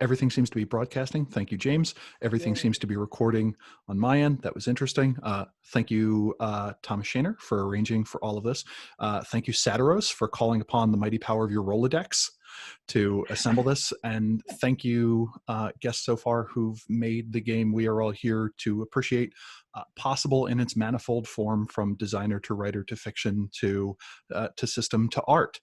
Everything seems to be broadcasting. Thank you, James. Everything seems to be recording on my end. That was interesting. Thank you, Thomas Shaner, for arranging for all of this. Thank you, Satyros, for calling upon the mighty power of your Rolodex to assemble this. And thank you, guests so far who've made the game we are all here to appreciate possible in its manifold form, from designer to writer to fiction to system to art.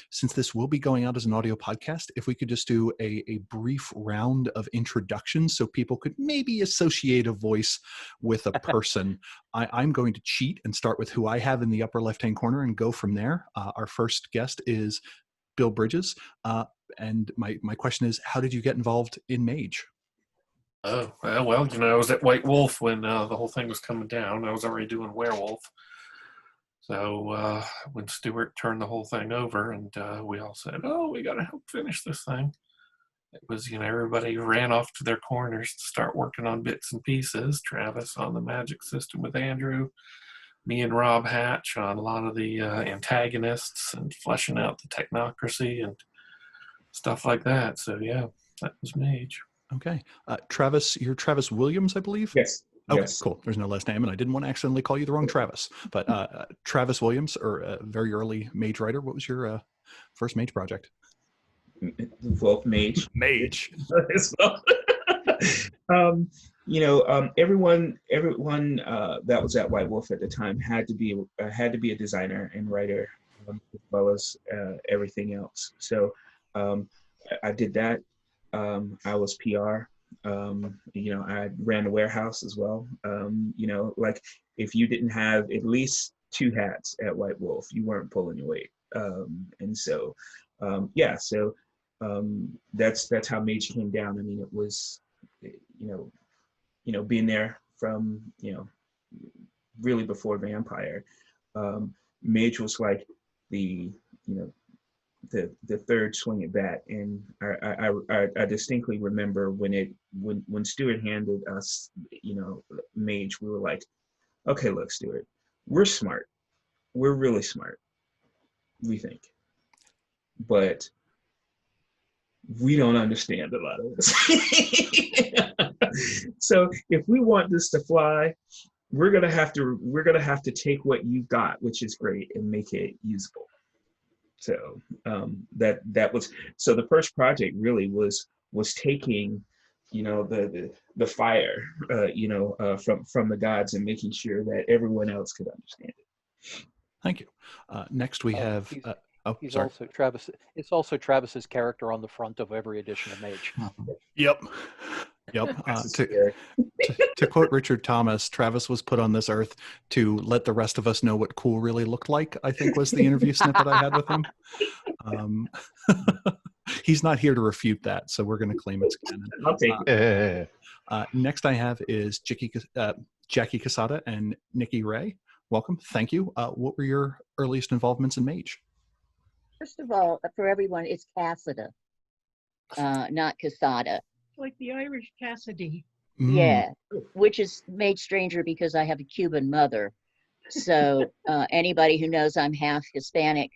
Since this will be going out as an audio podcast, if we could just do a brief round of introductions so people could maybe associate a voice with a person. I'm going to cheat and start with who I have in the upper left-hand corner and go from there. Our first guest is Bill Bridges. And my question is, how did you get involved in Mage? Oh, well, you know, I was at White Wolf when the whole thing was coming down. I was already doing Werewolf. So when Stuart turned the whole thing over, and we all said, oh, we got to help finish this thing. It was, you know, everybody ran off to their corners to start working on bits and pieces. Travis on the magic system with Andrew. Me and Rob Hatch on a lot of the antagonists and fleshing out the technocracy and stuff like that. So, yeah, that was Mage. Okay. Travis, you're Travis Williams, I believe? Yes. Okay, yes. Cool. There's no last name, and I didn't want to accidentally call you the wrong Travis. But Travis Williams, or a very early Mage writer, what was your first Mage project? Wolf Mage. Mage. You know, everyone that was at White Wolf at the time had to be a designer and writer, as well as everything else. So I did that. I was PR. You know, I ran the warehouse as well. You know, like if you didn't have at least 2 hats at White Wolf, you weren't pulling your weight. And so, yeah, so that's how Mage came down. I mean, it was, you know, being there from, you know, really before Vampire. Mage was like the, you know, the third swing at bat, and I distinctly remember when Stuart handed us, you know, Mage, we were like, okay, look, Stuart, we're smart, we're really smart, we think, but we don't understand a lot of this. So if we want this to fly, we're gonna have to take what you've got, which is great, and make it usable. So that was, so the first project really was taking, you know, the fire, you know, from the gods, and making sure that everyone else could understand it. Thank you. Next we have. He's sorry. also Travis. It's also Travis's character on the front of every edition of Mage. Yep. To quote Richard Thomas, Travis was put on this earth to let the rest of us know what cool really looked like, I think was the interview snippet I had with him. He's not here to refute that, so we're going to claim it's canon. I'll take it. Next I have is Jackie Cassada and Nicky Rae. Welcome. Thank you. What were your earliest involvements in Mage? First of all, for everyone, it's Cassada, not Cassada. Like the Irish Cassidy. Yeah, which is made stranger because I have a Cuban mother. So anybody who knows I'm half Hispanic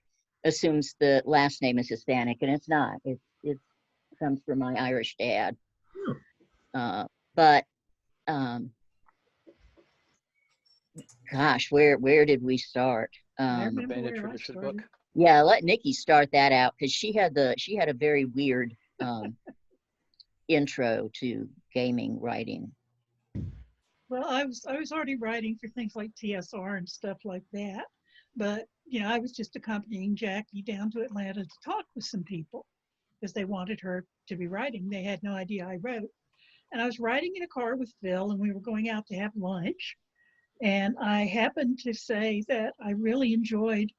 assumes the last name is Hispanic, and it's not. It comes from my Irish dad. But gosh, where did we start? I remember where I started. Yeah, let Nikki start that out, because she had a very weird intro to gaming writing. Well, I was already writing for things like TSR and stuff like that, but you know, I was just accompanying Jackie down to Atlanta to talk with some people because they wanted her to be writing. They had no idea I wrote, and I was riding in a car with Phil, and we were going out to have lunch, and I happened to say that I really enjoyed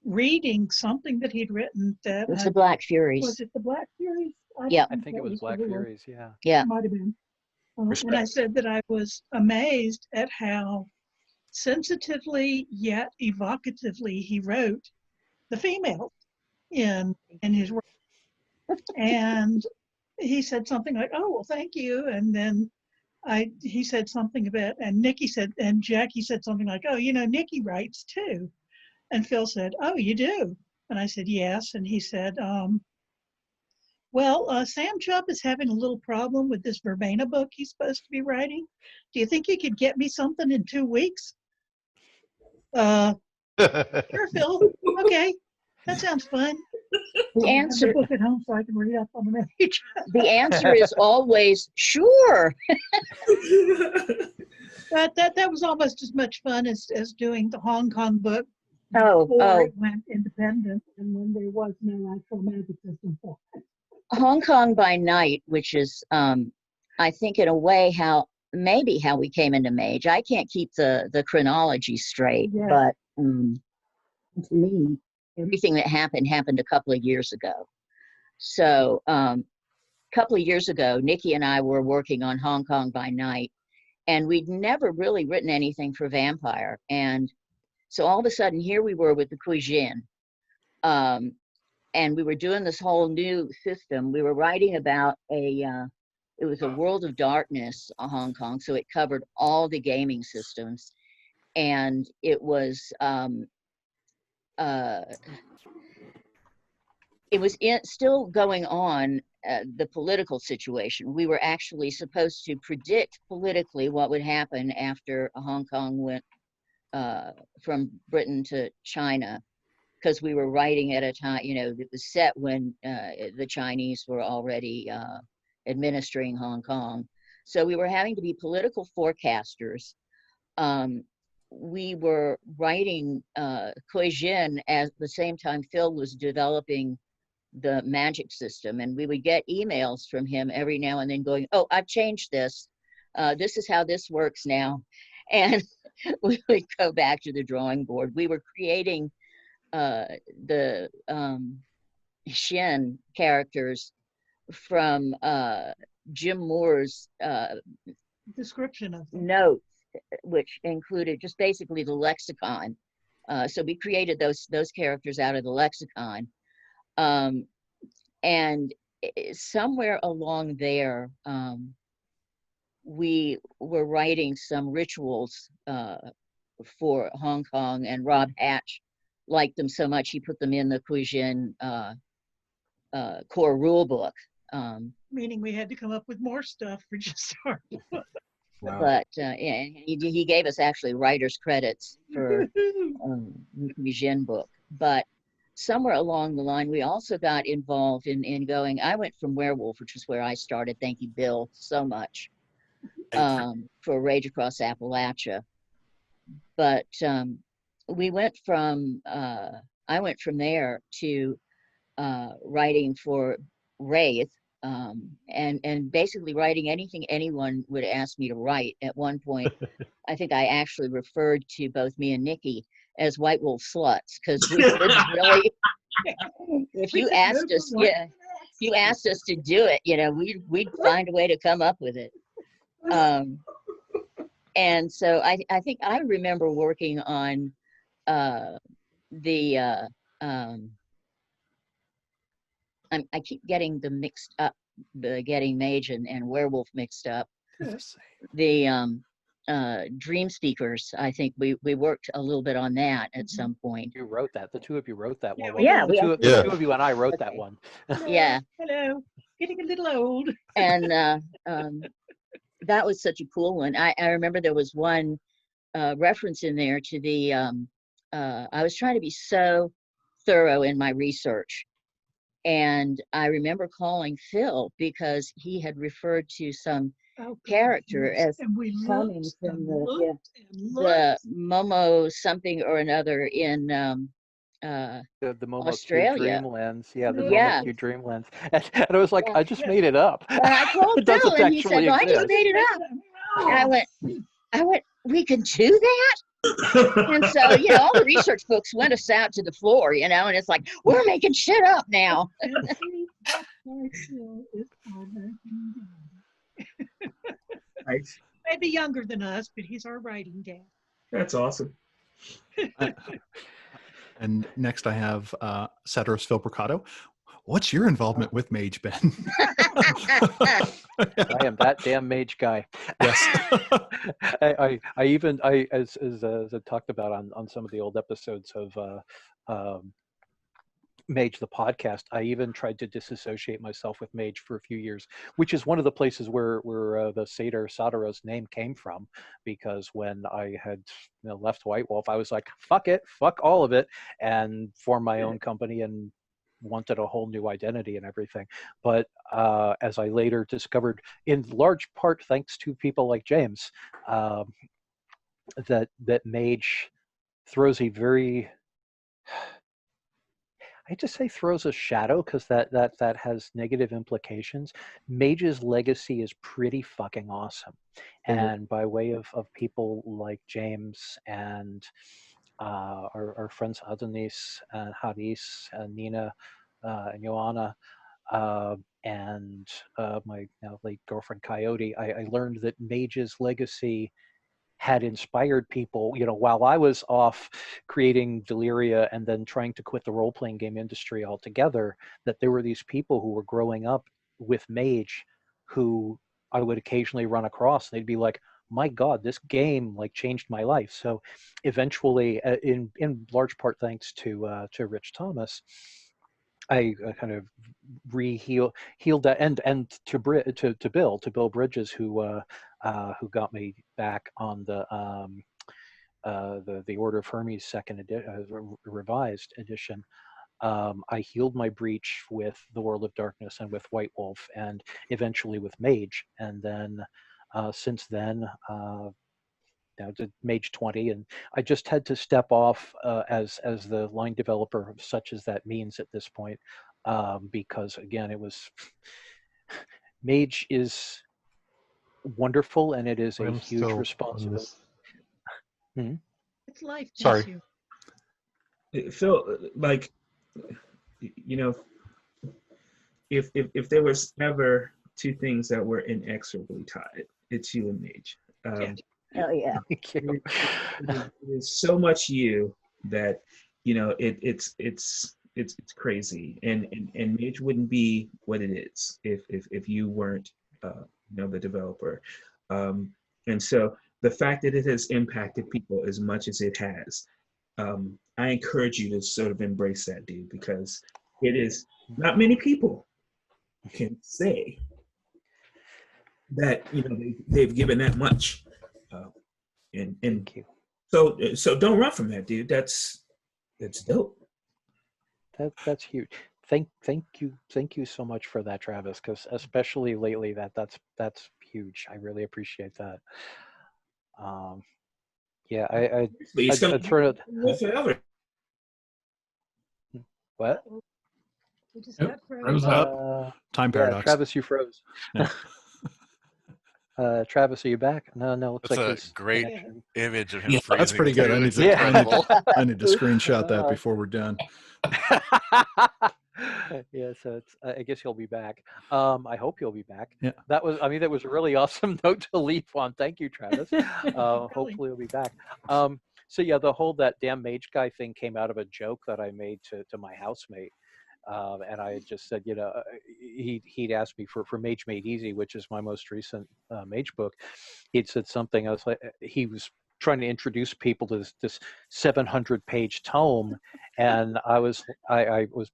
reading something that he'd written. That It was the Black Furies. Was it the Black Furies? Yeah, I think it was Black Furies. Yeah. Yeah. It might have been. And I said that I was amazed at how sensitively yet evocatively he wrote the female in his work. And he said something like, "Oh, well, thank you." And then he said something about, and Jackie said something like, "Oh, you know, Nicky writes too." And Phil said, "Oh, you do?" And I said, "Yes." And he said, Well, Sam Chubb is having a little problem with this Verbena book he's supposed to be writing. Do you think you could get me something in 2 weeks? Sure, Phil. Okay, that sounds fun. The I have answer, the book at home so I can read up on the mage. the answer is always sure. But that was almost as much fun as doing the Hong Kong book Oh, before oh, it went independent and when there was no actual magic system for it. Hong Kong by Night, which is, I think, in a way, maybe how we came into Mage. I can't keep the chronology straight, Yeah. but to me, everything that happened a couple of years ago. So, a couple of years ago, Nikki and I were working on Hong Kong by Night, and we'd never really written anything for Vampire. And so all of a sudden, here we were with the Cuisine. And we were doing this whole new system. We were writing about it was a World of Darkness, Hong Kong, so it covered all the gaming systems. And it was, still going on, the political situation. We were actually supposed to predict politically what would happen after Hong Kong went from Britain to China, because we were writing at a time, that was set when the Chinese were already administering Hong Kong. So we were having to be political forecasters. We were writing Cuisine at the same time Phil was developing the magic system, and we would get emails from him every now and then going, "Oh, I've changed this. This is how this works now," and we would go back to the drawing board. We were creating the Shin characters from Jim Moore's Description of them. notes, which included just basically the lexicon. So we created those characters out of the lexicon. And somewhere along there, we were writing some rituals for Hong Kong, and Rob Hatch liked them so much he put them in the Cuisine core rule book. Meaning we had to come up with more stuff for just our book. Wow. But yeah, he gave us actually writer's credits for the Cuisine book. But somewhere along the line, we also got involved in going. I went from Werewolf, which is where I started. Thank you, Bill, so much for Rage Across Appalachia. But we went from I went from there to writing for Wraith, and basically writing anything anyone would ask me to write. At one point, I think I actually referred to both me and Nikki as White Wolf sluts, because we could really, if you asked us, yeah, if you asked us to do it, we'd find a way to come up with it. And so I think I remember working on I keep getting the mixed up, getting Mage and Werewolf mixed up. The Dream Speakers, I think we worked a little bit on that at some point. You wrote that. The two of you wrote that one. Yeah, the two of you and I wrote that one. Yeah. Hello. Getting a little old. And that was such a cool one. I remember there was one reference in there to the, I was trying to be so thorough in my research. And I remember calling Phil because he had referred to some character as coming from the Momo something or another in the Momo Australia. Dreamlands. Yeah, the Yeah. Momo Dreamlands. And I was like, I just made it up. And I told It Phil, doesn't and he said, actually "Well, I just exist." made it up." And I went, "We can do that?" And so, all the research books went us out to the floor, and it's like, we're making shit up now. Nice. Maybe younger than us, but he's our writing dad. That's awesome. And next I have Satyros Phil Brucato. What's your involvement with Mage, Ben? I am that damn mage guy. Yes. I even as I talked about on some of the old episodes of Mage the podcast, I even tried to disassociate myself with Mage for a few years, which is one of the places where the Satyros name came from. Because when I had left White Wolf, I was like, fuck it, fuck all of it, and formed my own company and wanted a whole new identity and everything. But as I later discovered, in large part thanks to people like James, that Mage throws a very, I hate to say throws a shadow, because that has negative implications. Mage's legacy is pretty fucking awesome. And by way of people like James and our friends Adonis and Haris and Nina and Joanna, and my now late girlfriend Coyote, I learned that Mage's legacy had inspired people, while I was off creating Deliria and then trying to quit the role-playing game industry altogether, that there were these people who were growing up with Mage who I would occasionally run across, and they'd be like, my God, this game like changed my life. So eventually, in large part thanks to Rich Thomas, I kind of healed that, and to Bill Bridges, who got me back on the Order of Hermes second revised edition. I healed my breach with the World of Darkness and with White Wolf, and eventually with Mage, and then since then. To Mage 20, and I just had to step off as the line developer, such as that means at this point, because again, it was Mage is wonderful, and it is a huge responsibility. It's life Sorry. issue. Phil, like, if there was ever two things that were inexorably tied, it's you and Mage. Oh yeah. It is so much you that it's crazy, and Mage wouldn't be what it is if you weren't the developer, and so the fact that it has impacted people as much as it has, I encourage you to sort of embrace that, dude, because it is not many people can say that they've given that much. And Thank you. So don't run from that, dude. That's dope. That's huge. Thank you so much for that, Travis, because especially lately that's huge. I really appreciate that. Yeah, I'd throw it. Forever. What? We just Yep, got froze up. Time Yeah, paradox. Travis, you froze. Yeah. Travis, are you back? No, looks That's like a his great connection. image of him Yeah, freezing. that's pretty good. too. I need It's to- I need to- incredible. I need to screenshot that before we're done. Yeah, so it's. I guess he'll be back. I hope he'll be back. Yeah. That was a really awesome note to leave on. Thank you, Travis. Hopefully he'll be back. So yeah, the whole that damn Mage guy thing came out of a joke that I made to my housemate. And I had just said, he'd asked me for Mage Made Easy, which is my most recent Mage book. He'd said something. I was like, he was trying to introduce people to this 700-page tome, and I was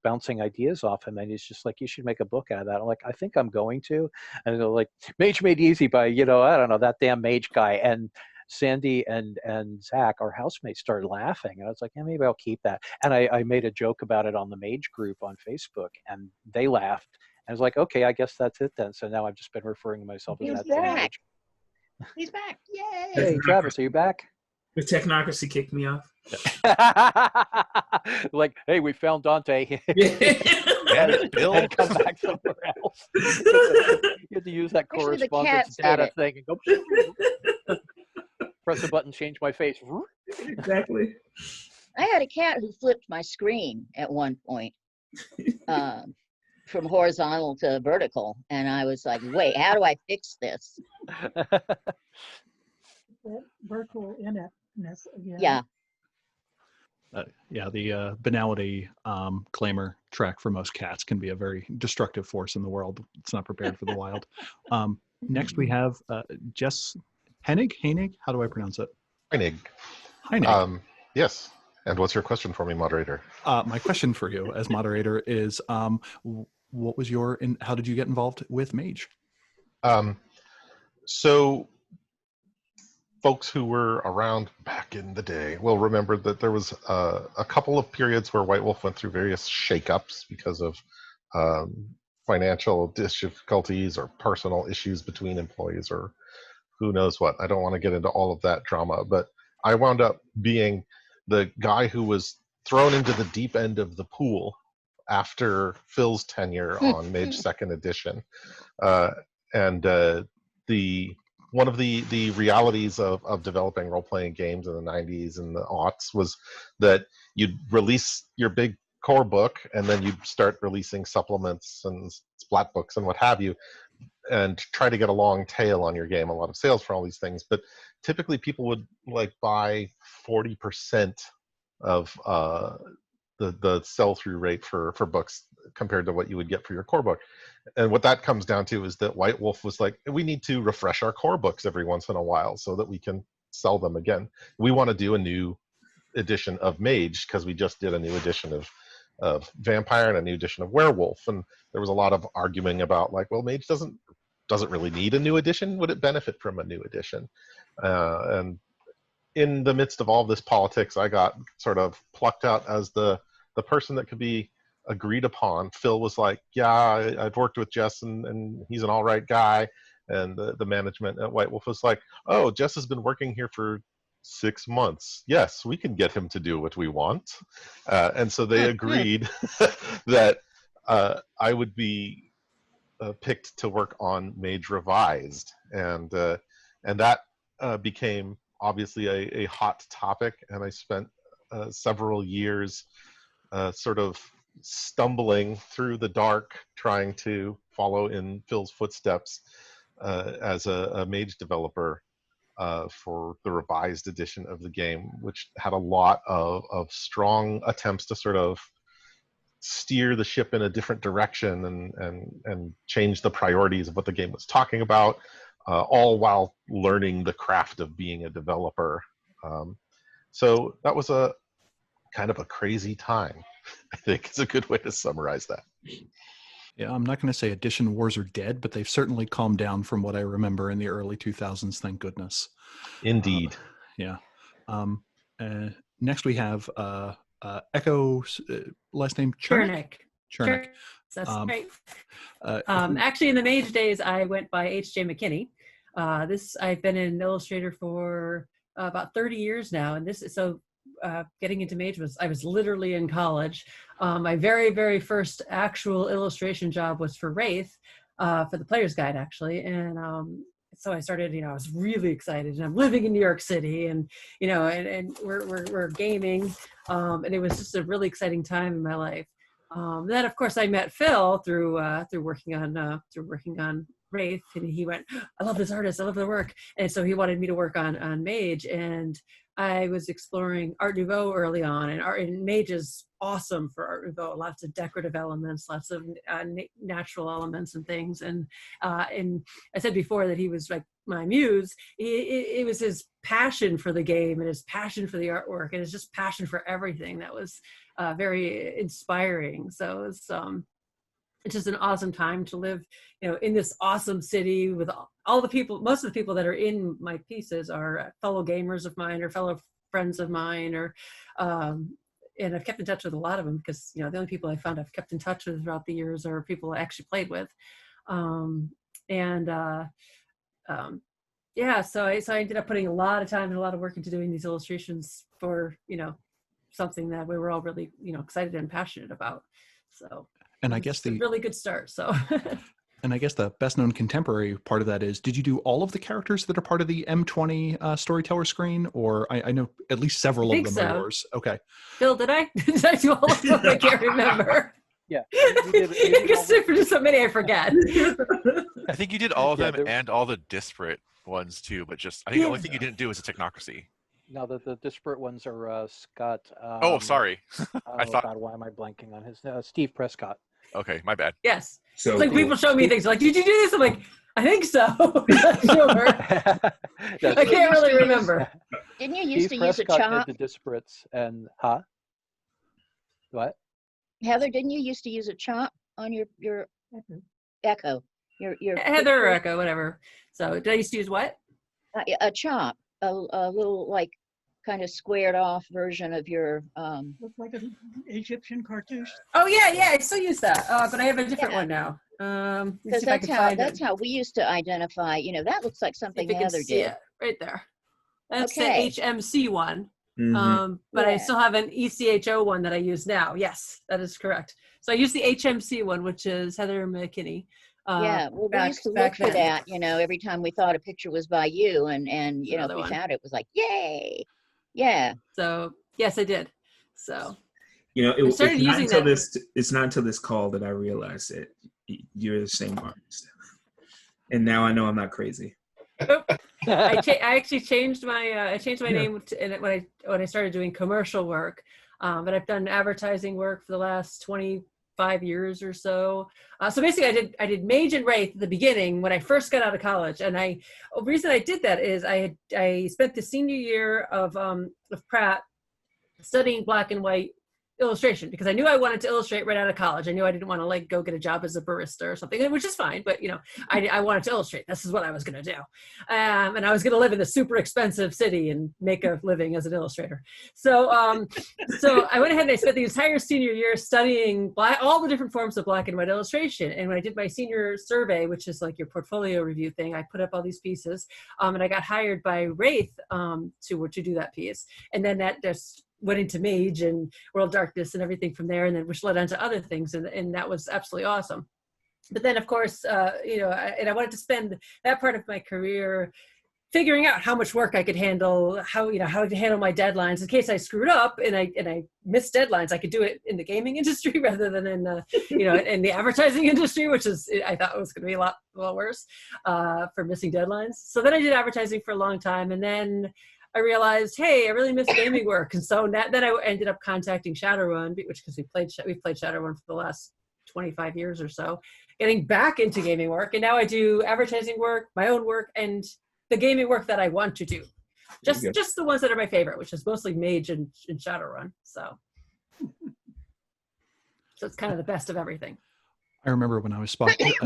bouncing ideas off him, and he's just like, you should make a book out of that. I'm like, I think I'm going to. And they're like, Mage Made Easy by I don't know, that damn Mage guy. And Sandy and Zach, our housemates, started laughing, and I was like, yeah, maybe I'll keep that. And I made a joke about it on the Mage group on Facebook, and they laughed. And I was like, okay, I guess that's it then. So now I've just been referring to myself as He's that damn back. Mage. He's back. Yay! Hey, Travis, are you back? The technocracy kicked me off. Like, hey, we found Dante. Damn it, Bill. And come back somewhere else. You have to use that Actually, the correspondence cats did data it. thing and go press a button, change my face. Exactly. I had a cat who flipped my screen at one point from horizontal to vertical, and I was like, wait, how do I fix this? That virtual ineptness again. Yeah. Yeah, the banality claimer track for most cats can be a very destructive force in the world. It's not prepared for the wild. Next, we have Jess Heinig. Heinig? How do I pronounce it? Heinig. Heinig. Yes. And what's your question for me, moderator? My question for you as moderator is, what was how did you get involved with Mage? So folks who were around back in the day will remember that there was a couple of periods where White Wolf went through various shakeups because of financial difficulties or personal issues between employees or who knows what. I don't want to get into all of that drama, but I wound up being the guy who was thrown into the deep end of the pool after Phil's tenure on Mage Second Edition. And one of the realities of developing role-playing games in the 90s and the aughts was that you'd release your big core book and then you'd start releasing supplements and splat books and what have you, and try to get a long tail on your game, a lot of sales for all these things. But typically people would like buy 40% of the sell-through rate for books compared to what you would get for your core book. And what that comes down to is that White Wolf was like, we need to refresh our core books every once in a while so that we can sell them again. We want to do a new edition of Mage because we just did a new edition of Vampire and a new edition of Werewolf. And there was a lot of arguing about like, well, Mage doesn't really need a new edition. Would it benefit from a new edition? And in the midst of all this politics, I got sort of plucked out as the person that could be agreed upon. Phil was like, yeah, I've worked with Jess and he's an all right guy. And the management at White Wolf was like, oh, Jess has been working here for 6 months. Yes, we can get him to do what we want. And so they agreed that I would be picked to work on Mage Revised. And that became obviously a hot topic. And I spent several years sort of stumbling through the dark trying to follow in Phil's footsteps as a Mage developer for the revised edition of the game, which had a lot of strong attempts to sort of steer the ship in a different direction and change the priorities of what the game was talking about, all while learning the craft of being a developer. So that was a kind of a crazy time, I think is a good way to summarize that. Yeah, I'm not going to say edition wars are dead, but they've certainly calmed down from what I remember in the early 2000s, thank goodness. Indeed. Yeah. Next we have Echo, last name Chernik? Chernik. That's right. Actually, in the Mage days, I went by H.J. Mckinney. I've been an illustrator for about 30 years now, and getting into Mage I was literally in college. My very, very first actual illustration job was for Wraith, for the Player's Guide, actually. And so I started, I was really excited, and I'm living in New York City, and, and we're gaming. And it was just a really exciting time in my life. Then of course I met Phil through working on Wraith, and he went, I love this artist, I love the work. And so he wanted me to work on Mage, and I was exploring Art Nouveau early on, and Mage is awesome for Art Nouveau. Lots of decorative elements, lots of natural elements and things. And I said before that he was like my muse. It was his passion for the game and his passion for the artwork and his just passion for everything that was very inspiring. So it's just an awesome time to live, in this awesome city with all the people. Most of the people that are in my pieces are fellow gamers of mine or fellow friends of mine, and I've kept in touch with a lot of them because, the only people I found I've kept in touch with throughout the years are people I actually played with. So I ended up putting a lot of time and a lot of work into doing these illustrations for, something that we were all really, excited and passionate about. So, and I guess a really good start. So, and I guess the best known contemporary part of that is, did you do all of the characters that are part of the M20 storyteller screen? Or I know at least several of them are yours. Okay. Phil, did I? Did I do all of them? I can't remember. Yeah. I guess there's so many I forget. I think you did all of them and all the disparate ones too, but I think the only thing you didn't do was a technocracy. No, the disparate ones are Scott. Sorry. I thought. God, why am I blanking on his? Steve Prescott. Okay, my bad. Yes. So it's like people show me things like, did you do this? I'm like, I think so. Not sure. I can't really remember. Didn't you used Steve to use a Prescott chop? did the disparates and what? Heather, didn't you used to use a chop on your echo? Your Heather or Echo, whatever. So did I used to use what? a chop, a little like kind of squared off version of your Looked like an Egyptian cartouche. Oh yeah, I still use that, but I have a different one now. Because that's how we used to identify. You know, that looks like something Heather did. It right there. That's Okay. the HMC one. Mm-hmm. But I still have an ECHO one that I use now. Yes, that is correct. So I use the HMC one, which is Heather McKinney. Yeah, well, we used to look for that, you know, every time we thought a picture was by you, and you know, if we found it, it was like, yay, yeah. So yes, I did. So you know, it's not until this call that I realized that you're the same artist, and now I know I'm not crazy. I actually changed my name when I started doing commercial work, but I've done advertising work for the last 25 years or so. So basically, I did Mage and Wraith at the beginning when I first got out of college, and the reason I did that is I spent the senior year of Pratt studying black and white illustration because I knew I wanted to illustrate right out of college. I knew I didn't want to like go get a job as a barista or something, which is fine. But you know, I wanted to illustrate. This is what I was going to do, and I was going to live in a super expensive city and make a living as an illustrator. So, so I went ahead and I spent the entire senior year studying all the different forms of black and white illustration. And when I did my senior survey, which is like your portfolio review thing, I put up all these pieces, and I got hired by Wraith to do that piece, and then that just went into Mage and World Darkness and everything from there, and then which led on to other things, and that was absolutely awesome. But then, of course, you know, I wanted to spend that part of my career figuring out how much work I could handle, how to handle my deadlines in case I screwed up and I missed deadlines. I could do it in the gaming industry rather than in in the advertising industry, which is I thought was going to be a lot worse for missing deadlines. So then I did advertising for a long time, and then I realized, hey, I really miss gaming work, and so then I ended up contacting Shadowrun, because we've played Shadowrun for the last 25 years or so, getting back into gaming work, and now I do advertising work, my own work, and the gaming work that I want to do, just the ones that are my favorite, which is mostly Mage and Shadowrun. So it's kind of the best of everything. I remember when I was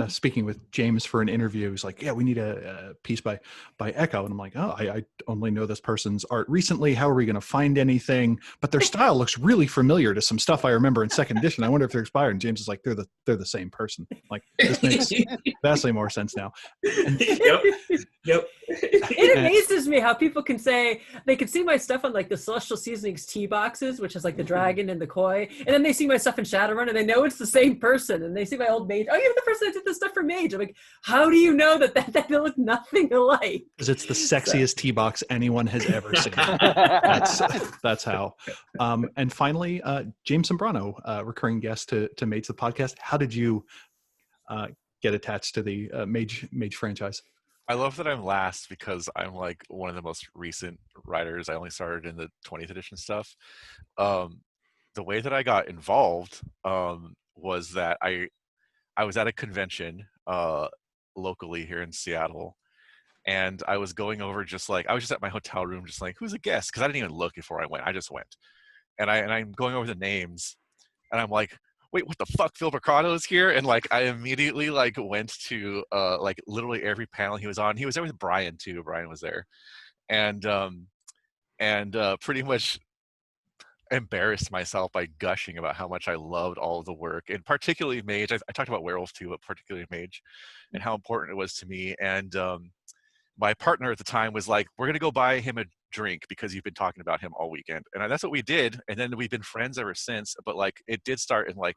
speaking with James for an interview, he was like, yeah, we need a piece by Echo. And I'm like, oh, I only know this person's art recently. How are we going to find anything? But their style looks really familiar to some stuff I remember in second edition. I wonder if they're expired. And James is like, they're the same person. Like, this makes vastly more sense now. And, Yep. It amazes me how people can say they can see my stuff on like the Celestial Seasonings tea boxes, which is like the dragon and the koi, and then they see my stuff in Shadowrun and they know it's the same person, and they see my old Mage. Oh, you're the person that did this stuff for Mage. I'm like, how do you know that they look nothing alike? Because it's the sexiest tea box anyone has ever seen. That's how. And finally, James Sambrano, recurring guest to Mage the podcast. How did you get attached to the Mage franchise? I love that I'm last because I'm like one of the most recent writers. I only started in the 20th edition stuff. The way that I got involved was that I was at a convention locally here in Seattle, and I was going over I was just at my hotel room just like, who's a guest? Because I didn't even look before I went. I just went. And I'm going over the names, and I'm like, wait, what the fuck? Phil Brucato is here? And like, I immediately like went to like literally every panel he was on. He was there with Brian too. Brian was there, and pretty much embarrassed myself by gushing about how much I loved all of the work, and particularly Mage. I talked about Werewolf too, but particularly Mage, and how important it was to me. And my partner at the time was like, we're going to go buy him a drink because you've been talking about him all weekend. And that's what we did. And then we've been friends ever since. But like, it did start in like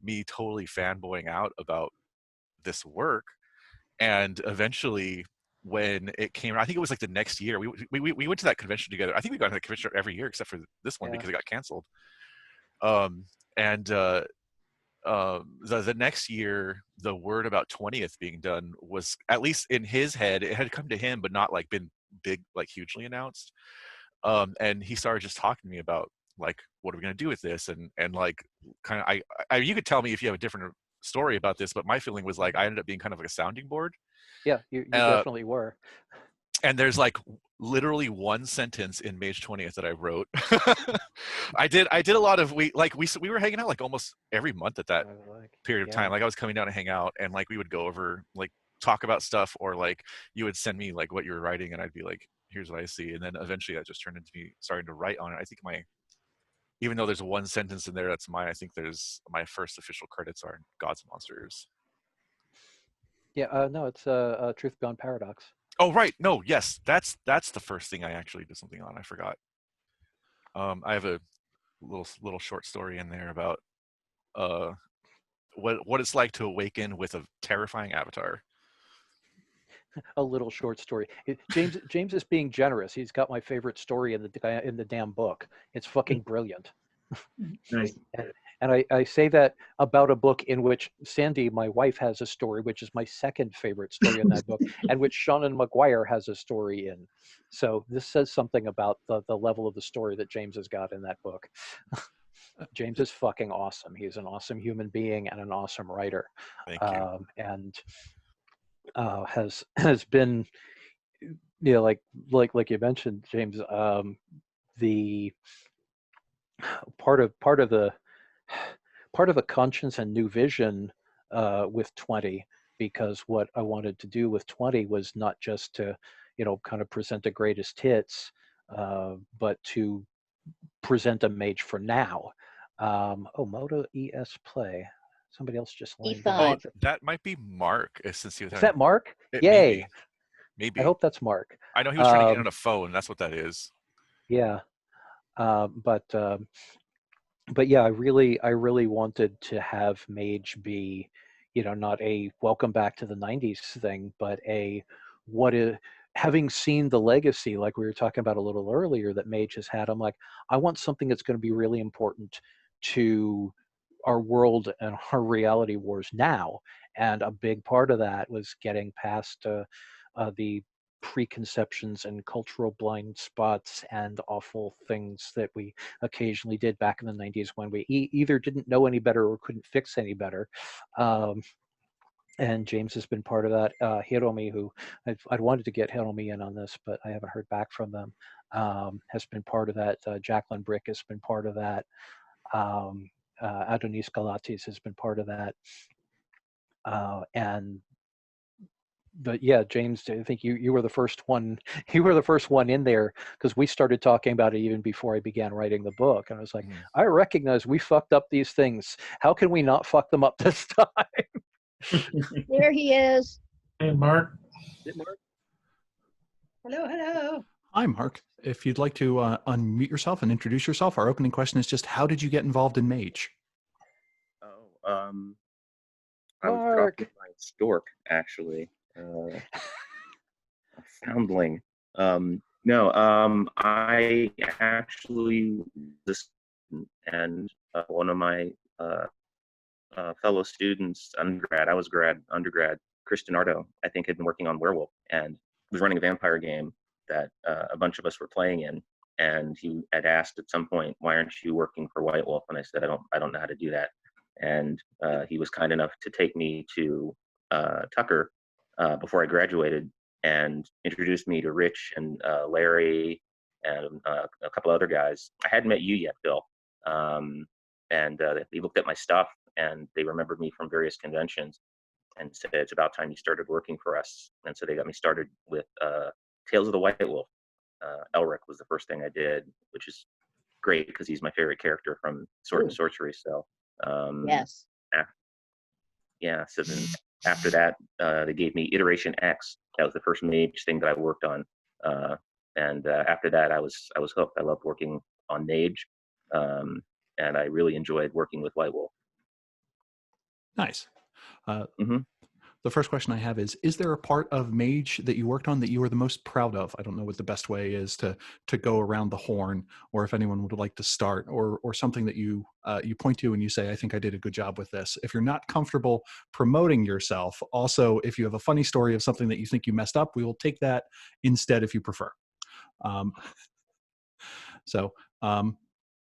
me totally fanboying out about this work. And eventually when it came, I think it was like the next year, we went to that convention together. I think we got to that convention every year except for this one because it got canceled. The next year, the word about 20th being done was, at least in his head, it had come to him, but not like been big, like hugely announced. And he started just talking to me about like, what are we going to do with this? And like, kind of, I you could tell me if you have a different story about this, but my feeling was like, I ended up being kind of like a sounding board. Yeah, you Uh, definitely were. And there's like literally one sentence in Mage 20th that I wrote. I did a lot of we were hanging out like almost every month at that period of time. Like I was coming down to hang out, and like we would go over, like talk about stuff, or like you would send me like what you were writing, and I'd be like, here's what I see. And then eventually that just turned into me starting to write on it. I think even though there's one sentence in there that's mine, I think there's my first official credits are Gods and Monsters. Yeah, no, it's Truth Beyond Paradox. Oh right, no, yes, that's the first thing I actually did something on. I forgot. I have a little short story in there about what it's like to awaken with a terrifying avatar. A little short story. James is being generous. He's got my favorite story in the damn book. It's fucking brilliant. Nice. And I say that about a book in which Sandy, my wife, has a story, which is my second favorite story in that book, and which Shannon McGuire has a story in. So this says something about the level of the story that James has got in that book. James is fucking awesome. He's an awesome human being and an awesome writer. Thank you. And has been, you know, like you mentioned, James, the part of the conscience and new vision with 20, because what I wanted to do with 20 was not just to, you know, kind of present the greatest hits, but to present a mage for now. Moto ES Play. Somebody else just lined E5. Oh, that might be Mark. Since he was Is that Mark? It Yay! Maybe. I hope that's Mark. I know he was trying to get on a phone. That's what that is. Yeah, but yeah, I really wanted to have Mage be, you know, not a welcome back to the 90s thing, but having seen the legacy, like we were talking about a little earlier, that Mage has had. I'm like, I want something that's going to be really important to our world and our reality wars now. And a big part of that was getting past the preconceptions and cultural blind spots and awful things that we occasionally did back in the 90s, when we either didn't know any better or couldn't fix any better. And James has been part of that. Hiromi, who I'd wanted to get Hiromi in on this, but I haven't heard back from them, has been part of that. Jacqueline Brick has been part of that. Adonis Galatis has been part of that. But yeah, James, I think you were the first one. You were the first one in there, because we started talking about it even before I began writing the book. And I was like, I recognize we fucked up these things. How can we not fuck them up this time? There he is. Hey, Mark. Is it Mark? Hello, hello. Hi, Mark. If you'd like to unmute yourself and introduce yourself, our opening question is just, how did you get involved in Mage? I was dropped in by a stork, actually. A foundling. I actually and one of my fellow students, undergrad, Christian Ardo, I think had been working on Werewolf and was running a vampire game that a bunch of us were playing in. And he had asked at some point, "Why aren't you working for White Wolf?" And I said, "I don't know how to do that." And he was kind enough to take me to Tucker before I graduated and introduced me to Rich and Larry and a couple other guys. I hadn't met you yet, Bill. And they looked at my stuff and they remembered me from various conventions and said, "It's about time you started working for us." And so they got me started with Tales of the White Wolf. Elric was the first thing I did, which is great because he's my favorite character from Sword and Sorcery. So Yes. Yeah. So then after that, they gave me Iteration X. That was the first Mage thing that I worked on. And after that, I was hooked. I loved working on Mage, and I really enjoyed working with White Wolf. Nice. The first question I have is there a part of Mage that you worked on that you were the most proud of? I don't know what the best way is to go around the horn, or if anyone would like to start, or something that you point to and you say, I think I did a good job with this. If you're not comfortable promoting yourself, also, if you have a funny story of something that you think you messed up, we will take that instead if you prefer.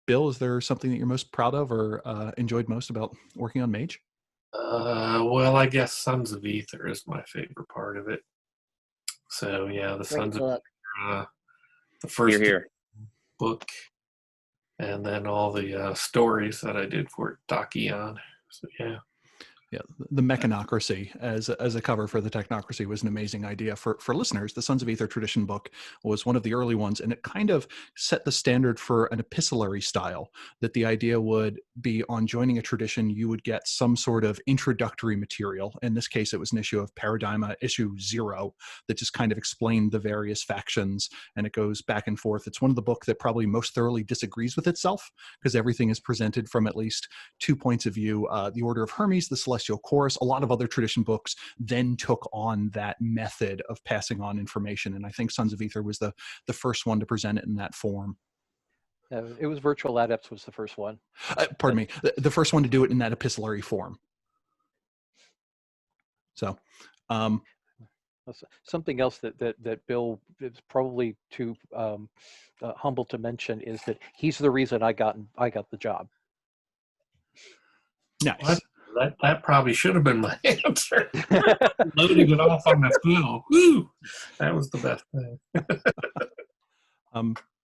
Bill, is there something that you're most proud of or enjoyed most about working on Mage? Well, I guess Sons of Ether is my favorite part of it. So yeah, the Great Sons of book. the first Here. book, and then all the stories that I did for Dakion. So yeah. Yeah, the Mechanocracy as a cover for the Technocracy was an amazing idea for listeners. The Sons of Ether tradition book was one of the early ones, and it kind of set the standard for an epistolary style. That the idea would be on joining a tradition, you would get some sort of introductory material. In this case, it was an issue of Paradigma, issue 0, that just kind of explained the various factions, and it goes back and forth. It's one of the books that probably most thoroughly disagrees with itself, because everything is presented from at least 2 points of view. The Order of Hermes, the Celestial Chorus, a lot of other tradition books then took on that method of passing on information, and I think Sons of Ether was the first one to present it in that form. It was Virtual Adepts was the first one. Pardon me, the first one to do it in that epistolary form. So something else that Bill is probably too humble to mention is that he's the reason I got the job. Nice. That probably should have been my answer. Loading it off on the Phil. Woo! That was the best thing.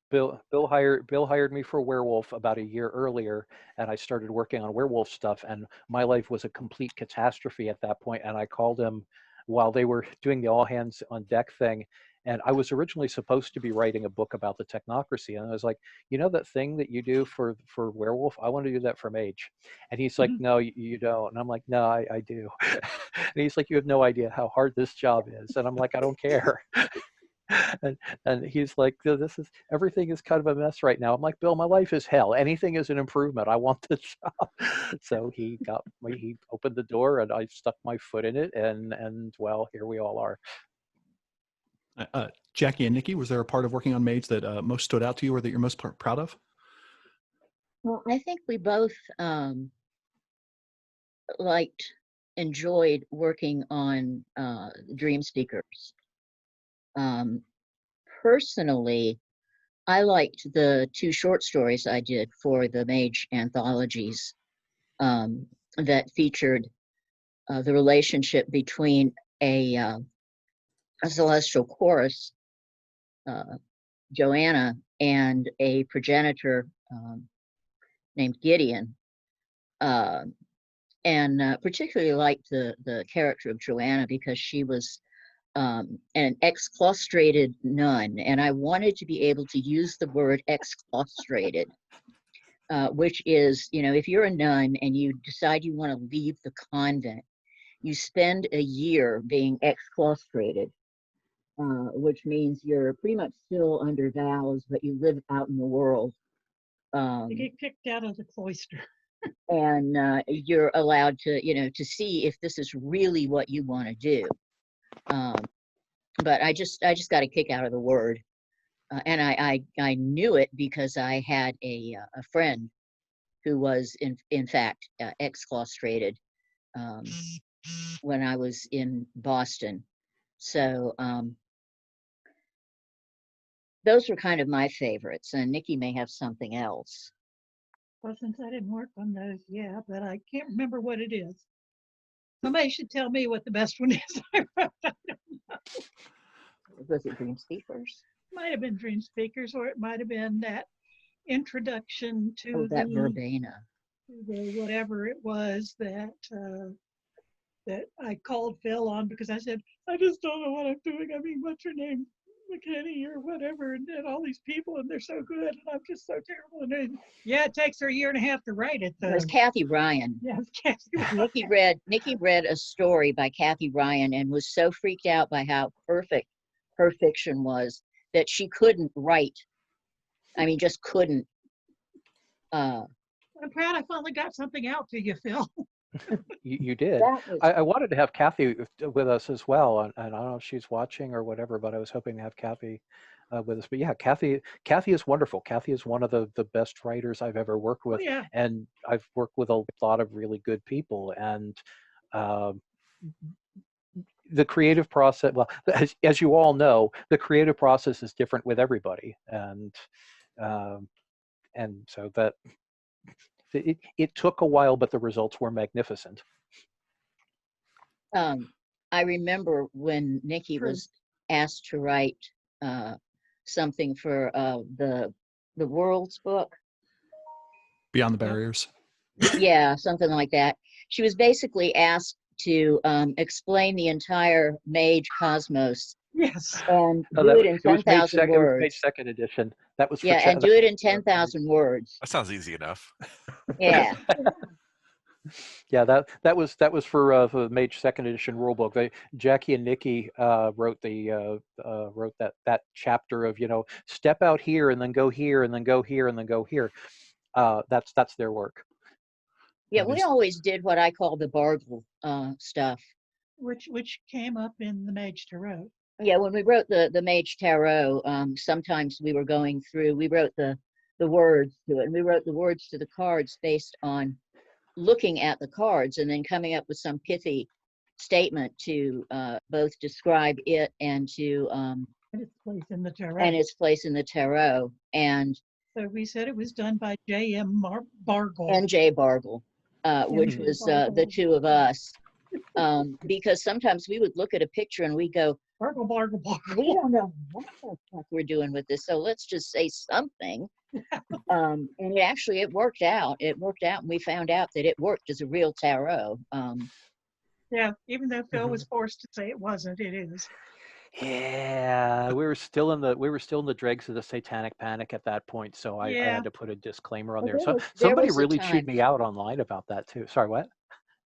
Bill hired me for Werewolf about a year earlier, and I started working on Werewolf stuff, and my life was a complete catastrophe at that point. And I called him while they were doing the all hands on deck thing, and I was originally supposed to be writing a book about the Technocracy, and I was like, you know that thing that you do for Werewolf, I want to do that for Mage. And he's like, no, you don't. And I'm like, no, I do. And he's like, you have no idea how hard this job is. And I'm like, I don't care. And he's like, everything is kind of a mess right now. I'm like, Bill, my life is hell. Anything is an improvement. I want the job. So he opened the door, and I stuck my foot in it, and well, here we all are. Jackie and Nikki, was there a part of working on Mage that most stood out to you, or that you're most proud of? Well, I think we both enjoyed working on Dream Speakers. Personally, I liked the 2 short stories I did for the Mage anthologies that featured the relationship between a celestial chorus, Joanna, and a progenitor named Gideon, and particularly liked the character of Joanna because she was an exclaustrated nun, and I wanted to be able to use the word exclaustrated, which is, if you're a nun and you decide you want to leave the convent, you spend a year being exclaustrated, which means you're pretty much still under vows, but you live out in the world. You get kicked out of the cloister. And you're allowed to, to see if this is really what you want to do. But I just got a kick out of the word, and I knew it because I had a friend who was in fact exclaustrated when I was in Boston. So those were kind of my favorites, and Nikki may have something else. Well, since I didn't work on those, yeah, but I can't remember what it is. Somebody should tell me what the best one is. I don't know. Was it Dream Speakers? Might have been Dream Speakers, or it might have been that introduction to that verbena. The whatever it was that that I called Phil on, because I said, I just don't know what I'm doing. I mean, what's her name? Mckinney or whatever, and all these people, and they're so good, and I'm just so terrible. And then, yeah, it takes her a year and a half to write it, though. It was Kathy Ryan. Yeah, Kathy Ryan. Nikki read a story by Kathy Ryan and was so freaked out by how perfect her fiction was that she couldn't write. I mean, just couldn't. I'm proud I finally got something out to you, Phil. You did. I wanted to have Kathy with us as well, and I don't know if she's watching or whatever, but I was hoping to have Kathy with us. But yeah, Kathy is wonderful. Kathy is one of the best writers I've ever worked with. Oh, yeah. And I've worked with a lot of really good people. And the creative process, well, as you all know, the creative process is different with everybody. And so that it took a while, but the results were magnificent. I remember when Nikki was asked to write something for the World's book. Beyond the Barriers. Yeah, something like that. She was basically asked to explain the entire Mage cosmos. Yes. And Oh, do it in it was Mage 10,000 words. It was Mage second edition. That was for yeah, and do it in 10,000 words. That sounds easy enough. Yeah. Yeah, that was for the Mage second edition rulebook. Jackie and Nicky wrote that chapter of, step out here and then go here and then go here and then go here. That's their work. Yeah, we always did what I call the Bargle stuff. Which came up in the Mage Tarot. Yeah, when we wrote the Mage Tarot, sometimes we were going through, we wrote the words to it, and we wrote the words to the cards based on looking at the cards and then coming up with some pithy statement to both describe it and to and its place in the tarot. And its place in the tarot. And so we said it was done by J.M. Bargle. And J. Bargle, which was the two of us. Because sometimes we would look at a picture and we go, Bargle. We don't know what the fuck we're doing with this, so let's just say something. And it worked out. It worked out, and we found out that it worked as a real tarot. Yeah, even though Phil was forced to say it wasn't, it is. Yeah, we were still in the dregs of the satanic panic at that point, so I had to put a disclaimer on there. So somebody really chewed me out online about that too. Sorry, what?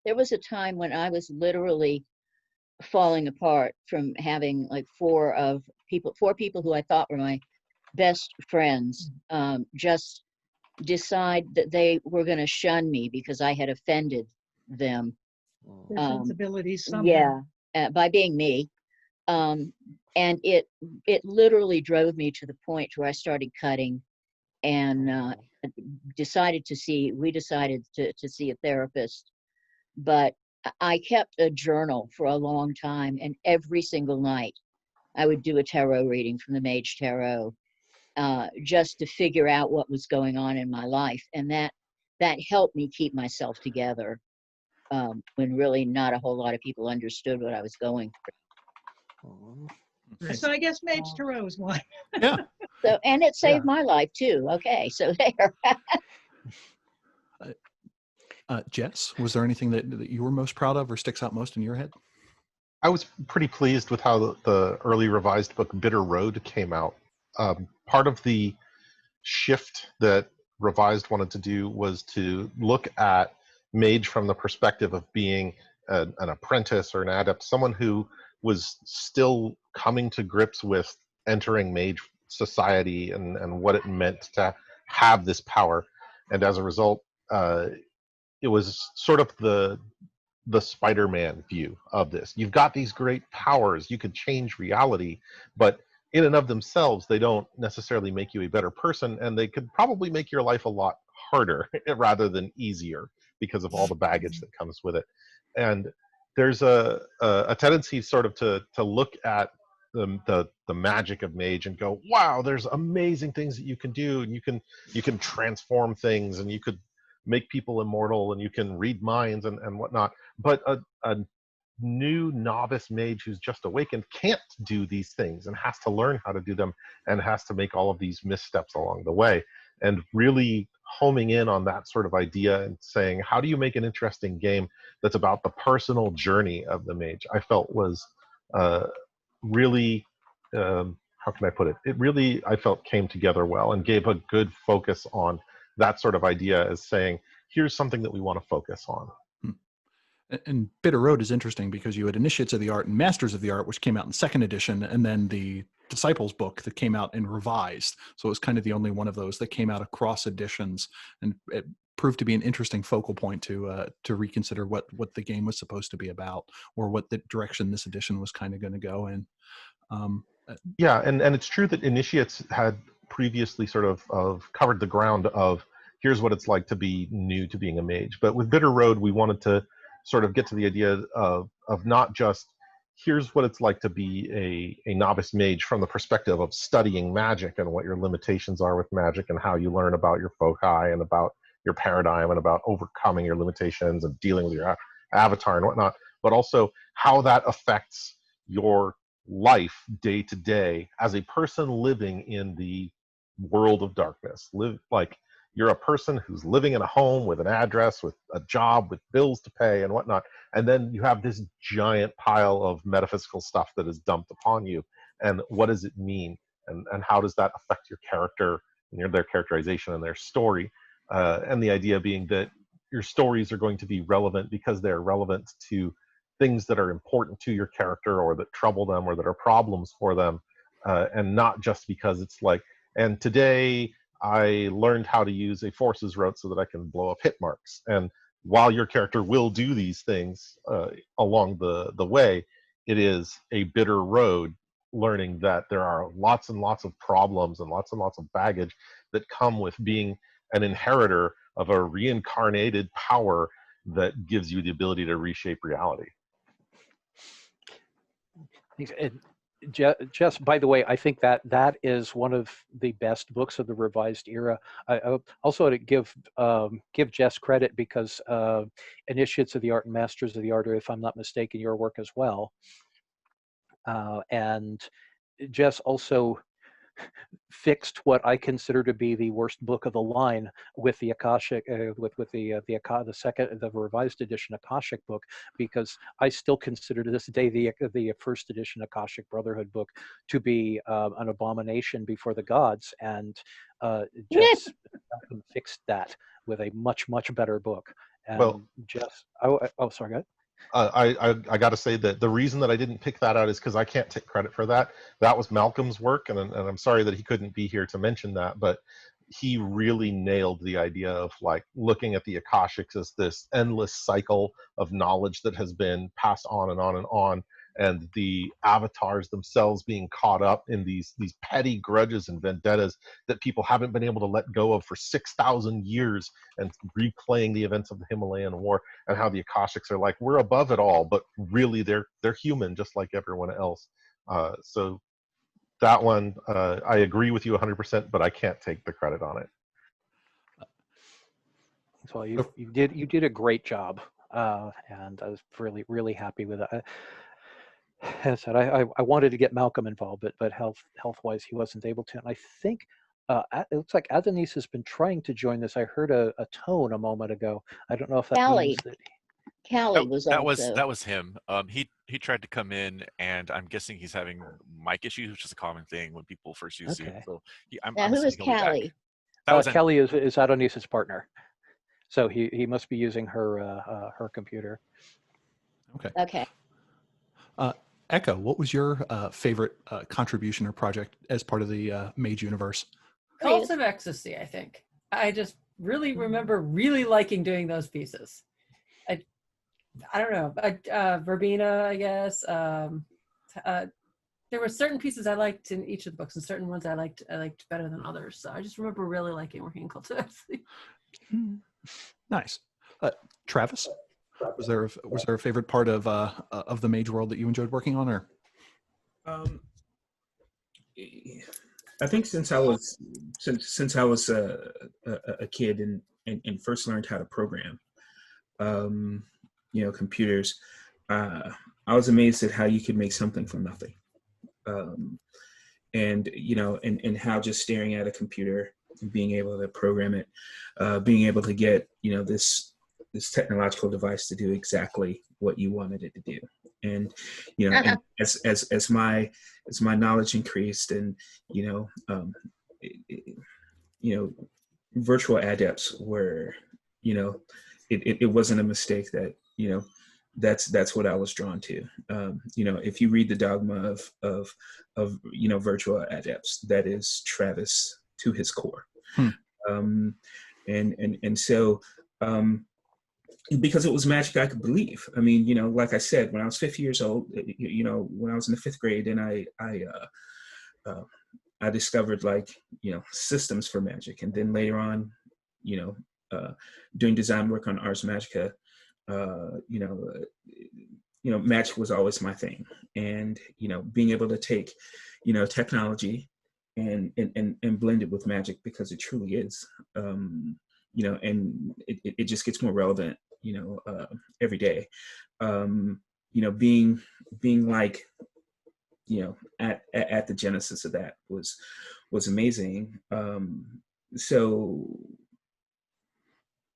There was a time when I was literally falling apart from having like four people who I thought were my best friends just decide that they were going to shun me because I had offended them. Their sensibilities somehow. Yeah, by being me. And it literally drove me to the point where I started cutting and decided to see a therapist. But I kept a journal for a long time, and every single night I would do a tarot reading from the Mage Tarot just to figure out what was going on in my life. And that helped me keep myself together when really not a whole lot of people understood what I was going through. So I guess Mage Tarot is one. Yeah. So, and it saved my life too. Okay, so there. Jess, was there anything that you were most proud of or sticks out most in your head? I was pretty pleased with how the early revised book Bitter Road came out. Part of the shift that Revised wanted to do was to look at Mage from the perspective of being an apprentice or an adept, someone who was still coming to grips with entering Mage society and what it meant to have this power. And as a result, it was sort of the Spider-Man view of this. You've got these great powers, you could change reality, but in and of themselves, they don't necessarily make you a better person, and they could probably make your life a lot harder rather than easier because of all the baggage that comes with it. And there's a tendency sort of to look at the magic of Mage and go, wow, there's amazing things that you can do, and you can transform things, and you could make people immortal, and you can read minds and whatnot. But a new novice Mage who's just awakened can't do these things and has to learn how to do them and has to make all of these missteps along the way. And really homing in on that sort of idea and saying, how do you make an interesting game that's about the personal journey of the Mage, I felt was really, how can I put it? It really, I felt, came together well and gave a good focus on that sort of idea as saying, here's something that we want to focus on. And Bitter Road is interesting because you had Initiates of the Art and Masters of the Art, which came out in second edition, and then the Disciples book that came out in Revised. So it was kind of the only one of those that came out across editions, and it proved to be an interesting focal point to reconsider what the game was supposed to be about, or what the direction this edition was kind of going to go in. Yeah, and it's true that Initiates had previously sort of covered the ground of here's what it's like to be new to being a mage. But with Bitter Road, we wanted to sort of get to the idea of not just here's what it's like to be a novice mage from the perspective of studying magic and what your limitations are with magic and how you learn about your foci and about your paradigm and about overcoming your limitations and dealing with your avatar and whatnot, but also how that affects your life day to day as a person living in the world of darkness. Live like you're a person who's living in a home with an address, with a job, with bills to pay and whatnot. And then you have this giant pile of metaphysical stuff that is dumped upon you. And what does it mean? And how does that affect your character and their characterization and their story? And the idea being that your stories are going to be relevant because they're relevant to things that are important to your character or that trouble them or that are problems for them. And not just because it's like, and today I learned how to use a forces rote so that I can blow up hit marks. And while your character will do these things along the way, it is a bitter road, learning that there are lots and lots of problems and lots of baggage that come with being an inheritor of a reincarnated power that gives you the ability to reshape reality. Jess, by the way, I think that is one of the best books of the revised era. I also to give Jess credit because Initiates of the Art and Masters of the Art, or if I'm not mistaken, your work as well. And Jess also fixed what I consider to be the worst book of the line with the Akashic, with the revised edition Akashic book, because I still consider to this day the first edition Akashic Brotherhood book to be an abomination before the gods, and Jess fixed that with a much better book. And well, Jess, sorry, go ahead. I got to say that the reason that I didn't pick that out is because I can't take credit for that. That was Malcolm's work, and I'm sorry that he couldn't be here to mention that, but he really nailed the idea of like looking at the Akashics as this endless cycle of knowledge that has been passed on and on and on, and the avatars themselves being caught up in these petty grudges and vendettas that people haven't been able to let go of for 6,000 years, and replaying the events of the Himalayan War, and how the Akashics are like, we're above it all, but really they're human just like everyone else. So that one, I agree with you 100%, but I can't take the credit on it. So you did a great job, and I was really happy with it. As I said, I wanted to get Malcolm involved, but health-wise he wasn't able to. And I think it looks like Adonis has been trying to join this. I heard a tone a moment ago. I don't know if that means that. Callie was also. That was him. He tried to come in, and I'm guessing he's having mic issues, which is a common thing when people first use Zoom. So who is Callie? Callie is Adonis's partner, so he must be using her computer. Okay. Echo, what was your favorite contribution or project as part of the Mage universe? Cult of Ecstasy, I think. I just really remember really liking doing those pieces. I don't know, Verbena, I guess. There were certain pieces I liked in each of the books, and certain ones I liked better than others. So I just remember really liking working in Cult of Ecstasy. Nice. Travis, was there a favorite part of the Mage world that you enjoyed working on, or? I think since I was a kid and first learned how to program, computers, I was amazed at how you could make something from nothing, and how just staring at a computer and being able to program it, being able to get this technological device to do exactly what you wanted it to do. And and as my knowledge increased, and virtual adepts were, it wasn't a mistake that that's what I was drawn to. If you read the dogma of virtual adepts, that is Travis to his core. And so because it was magic I could believe. I mean, like I said, when I was 50 years old, when I was in the 5th grade, and I discovered systems for magic, and then later on, doing design work on Ars Magica, magic was always my thing, and being able to take technology and blend it with magic, because it truly is, and it just gets more relevant every day. Being like at the genesis of that was amazing. So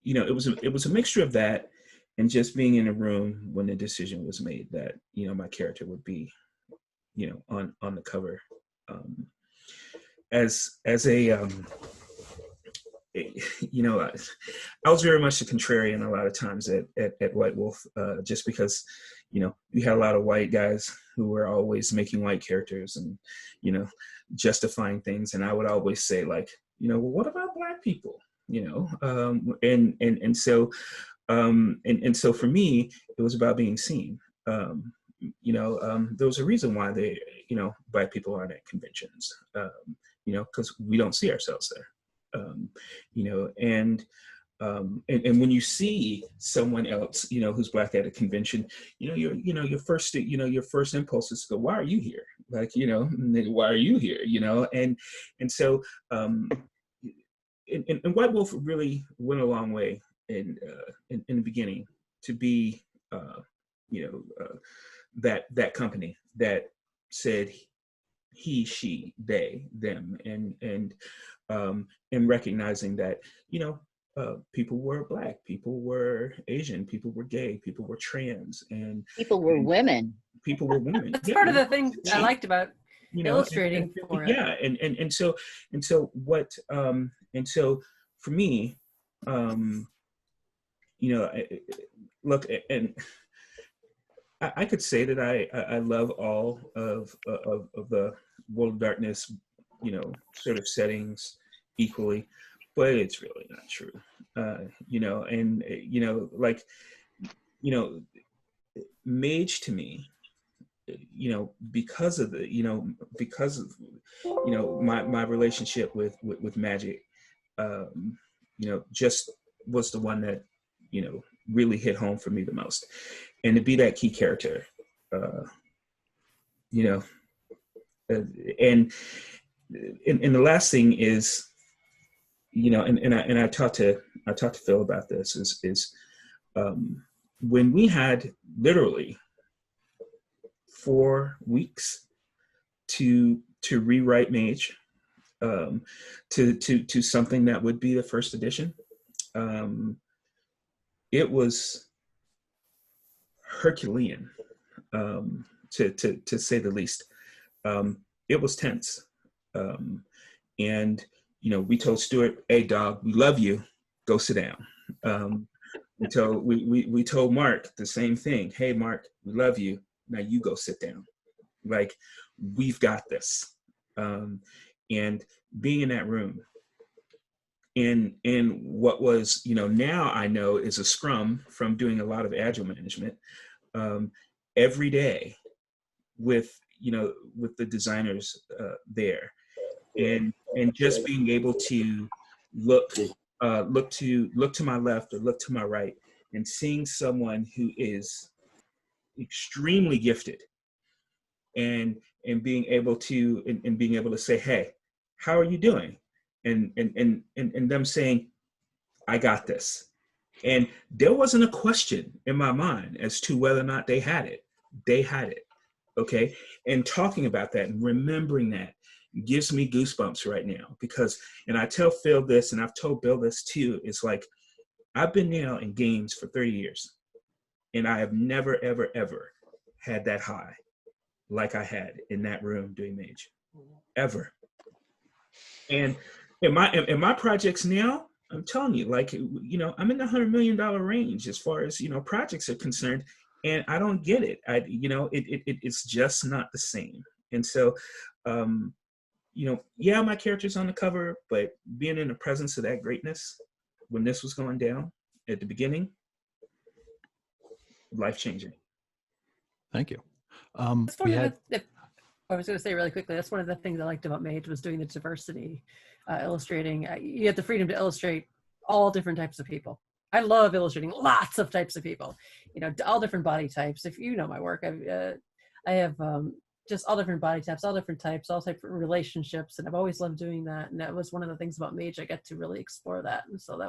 it was a mixture of that and just being in a room when the decision was made that my character would be on the cover. As a I was very much the contrarian a lot of times at White Wolf, just because we had a lot of white guys who were always making white characters and justifying things, and I would always say, like, well, what about black people? And so for me, it was about being seen. There was a reason why black people aren't at conventions, because we don't see ourselves there. And when you see someone else, who's black at a convention, your first impulse is to go, why are you here? Like, why are you here? And so, and White Wolf really went a long way in the beginning to be, that company that said he, she, they, them, and recognizing that, people were black, people were Asian, people were gay, people were trans, and people were women. People were women. That's part of the thing I liked about illustrating for it. Yeah, and so for me, look, and I could say that I love all of the World of Darkness, sort of settings equally, but it's really not true. Mage to me, because of my relationship with magic, just was the one that really hit home for me the most, and to be that key character, and the last thing is, and I talked to Phil about this, is when we had literally 4 weeks to rewrite Mage to something that would be the first edition. It was Herculean, to say the least. It was tense, and we told Stuart, "Hey, dog, we love you. Go sit down." We told Mark the same thing. "Hey, Mark, we love you. Now you go sit down. Like, we've got this." And being in that room, in what was, now I know is a scrum from doing a lot of agile management, every day with the designers there, and just being able to look to my left or look to my right and seeing someone who is extremely gifted and being able to say, "Hey, how are you doing?" and them saying, "I got this." And there wasn't a question in my mind as to whether or not they had it. They had it. Okay. And talking about that and remembering that gives me goosebumps right now, because, and I tell Phil this, and I've told Bill this too, it's like, I've been now in games for 30 years and I have never, ever, ever had that high like I had in that room doing Mage, ever. And in my projects now, I'm telling you, like, I'm in the $100 million range as far as, projects are concerned, and I don't get it. It's just not the same. And so, yeah, my character's on the cover, but being in the presence of that greatness when this was going down at the beginning, life-changing. Thank you. I was going to say really quickly, that's one of the things I liked about Mage was doing the diversity, illustrating. You have the freedom to illustrate all different types of people. I love illustrating lots of types of people, all different body types. If you know my work, I have just all different body types, all different types, all types of relationships, and I've always loved doing that. And that was one of the things about Mage. I got to really explore that, and so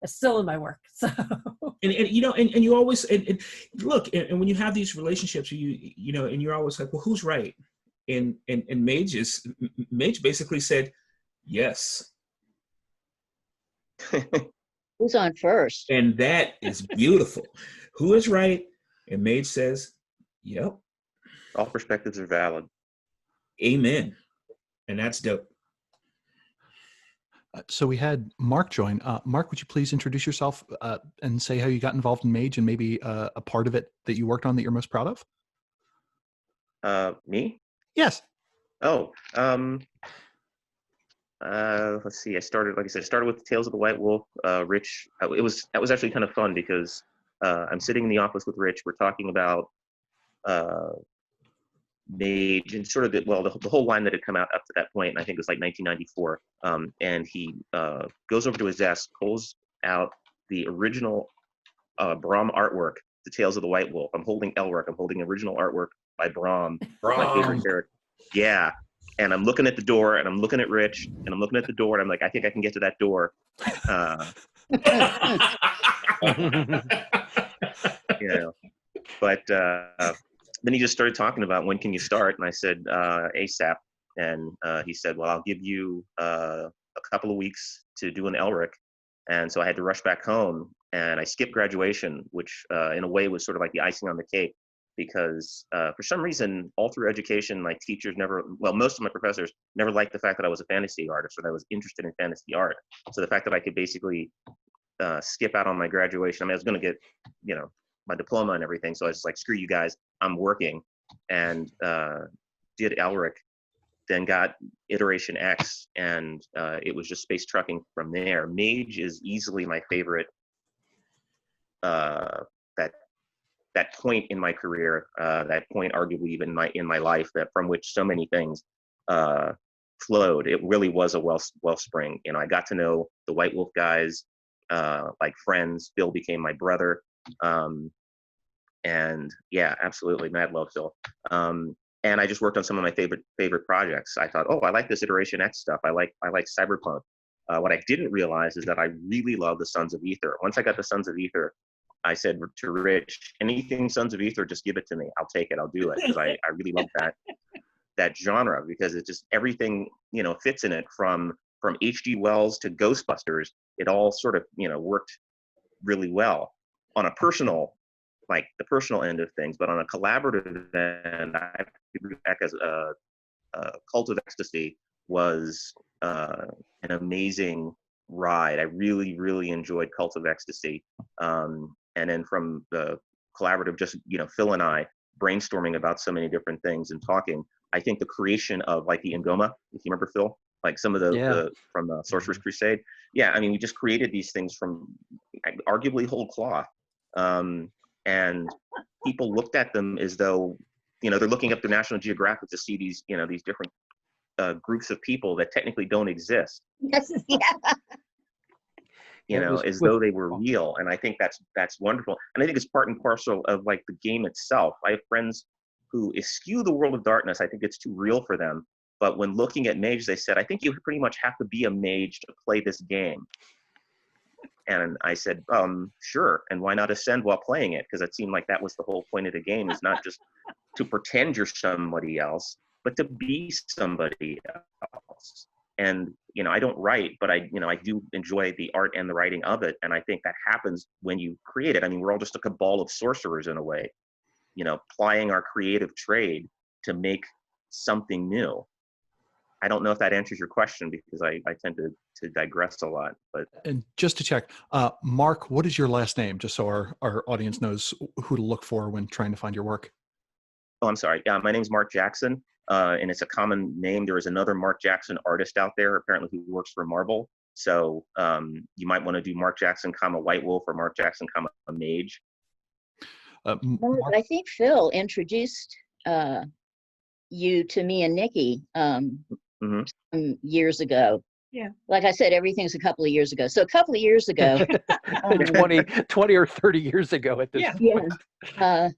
it's still in my work. So and you always look, and when you have these relationships, and you're always like, well, who's right? And Mage basically said, yes. Who's on first? And that is beautiful. Who is right? And Mage says, yep. All perspectives are valid. Amen. And that's dope. So we had Mark join. Mark, would you please introduce yourself and say how you got involved in Mage and maybe a part of it that you worked on that you're most proud of? Me? Yes. Oh, let's see. I started with Tales of the White Wolf. Rich, that was actually kind of fun because I'm sitting in the office with Rich. We're talking about Mage and sort of the whole line that had come out up to that point. I think it was like 1994. And he goes over to his desk, pulls out the original Brahm artwork, The Tales of the White Wolf. I'm holding Elric. I'm holding original artwork by Brahm. My favorite character. Yeah. And I'm looking at the door, and I'm looking at Rich, and I'm looking at the door, and I'm like, I think I can get to that door. You know, but then he just started talking about when can you start, and I said ASAP, and he said, well, I'll give you a couple of weeks to do an Elric, and so I had to rush back home, and I skipped graduation, which in a way was sort of like the icing on the cake. Because for some reason, all through education, my teachers most of my professors never liked the fact that I was a fantasy artist or that I was interested in fantasy art. So the fact that I could basically skip out on my graduation, I mean, I was going to get, my diploma and everything. So I was just like, screw you guys, I'm working. And did Elric, then got Iteration X, and it was just space trucking from there. Mage is easily my favorite, that point in my career, that point arguably even in my life, that from which so many things flowed. It really was a wellspring. I got to know the White Wolf guys like friends. Phil became my brother, and yeah, absolutely, mad love Phil. And I just worked on some of my favorite projects. I thought, oh, I like this Iteration X stuff. I like Cyberpunk. What I didn't realize is that I really love the Sons of Ether. Once I got the Sons of Ether, I said to Rich, anything Sons of Ether, just give it to me. I'll take it. I'll do it, because I really love that genre, because it just, everything fits in it, from H.G. Wells to Ghostbusters. It all sort of worked really well on a personal, like the personal end of things, but on a collaborative end, I have to bring back as Cult of Ecstasy was an amazing ride. I really, really enjoyed Cult of Ecstasy. And then from the collaborative, just, Phil and I brainstorming about so many different things and talking, I think the creation of like the Ngoma, if you remember Phil, like some of the from the Sorcerer's Crusade. Yeah, I mean, we just created these things from arguably whole cloth. And people looked at them as though, they're looking up the National Geographic to see these, these different groups of people that technically don't exist. Yes, yeah. As though they were real. And I think that's wonderful. And I think it's part and parcel of like the game itself. I have friends who eschew the world of darkness. I think it's too real for them. But when looking at Mage, they said, I think you pretty much have to be a mage to play this game. And I said, sure. And why not ascend while playing it? Because it seemed like that was the whole point of the game, is not just to pretend you're somebody else, but to be somebody else. And, I don't write, but I do enjoy the art and the writing of it. And I think that happens when you create it. I mean, we're all just a cabal of sorcerers in a way, plying our creative trade to make something new. I don't know if that answers your question, because I tend to digress a lot. But and just to check, Mark, what is your last name, just so our audience knows who to look for when trying to find your work? Oh, I'm sorry. My name's Mark Jackson, and it's a common name. There is another Mark Jackson artist out there, apparently, who works for Marvel. So you might want to do Mark Jackson, White Wolf, or Mark Jackson, Mage. Mark, I think Phil introduced you to me and Nicky some years ago. Yeah. Like I said, everything's a couple of years ago. So a couple of years ago. 20 or 30 years ago at this point. Yeah.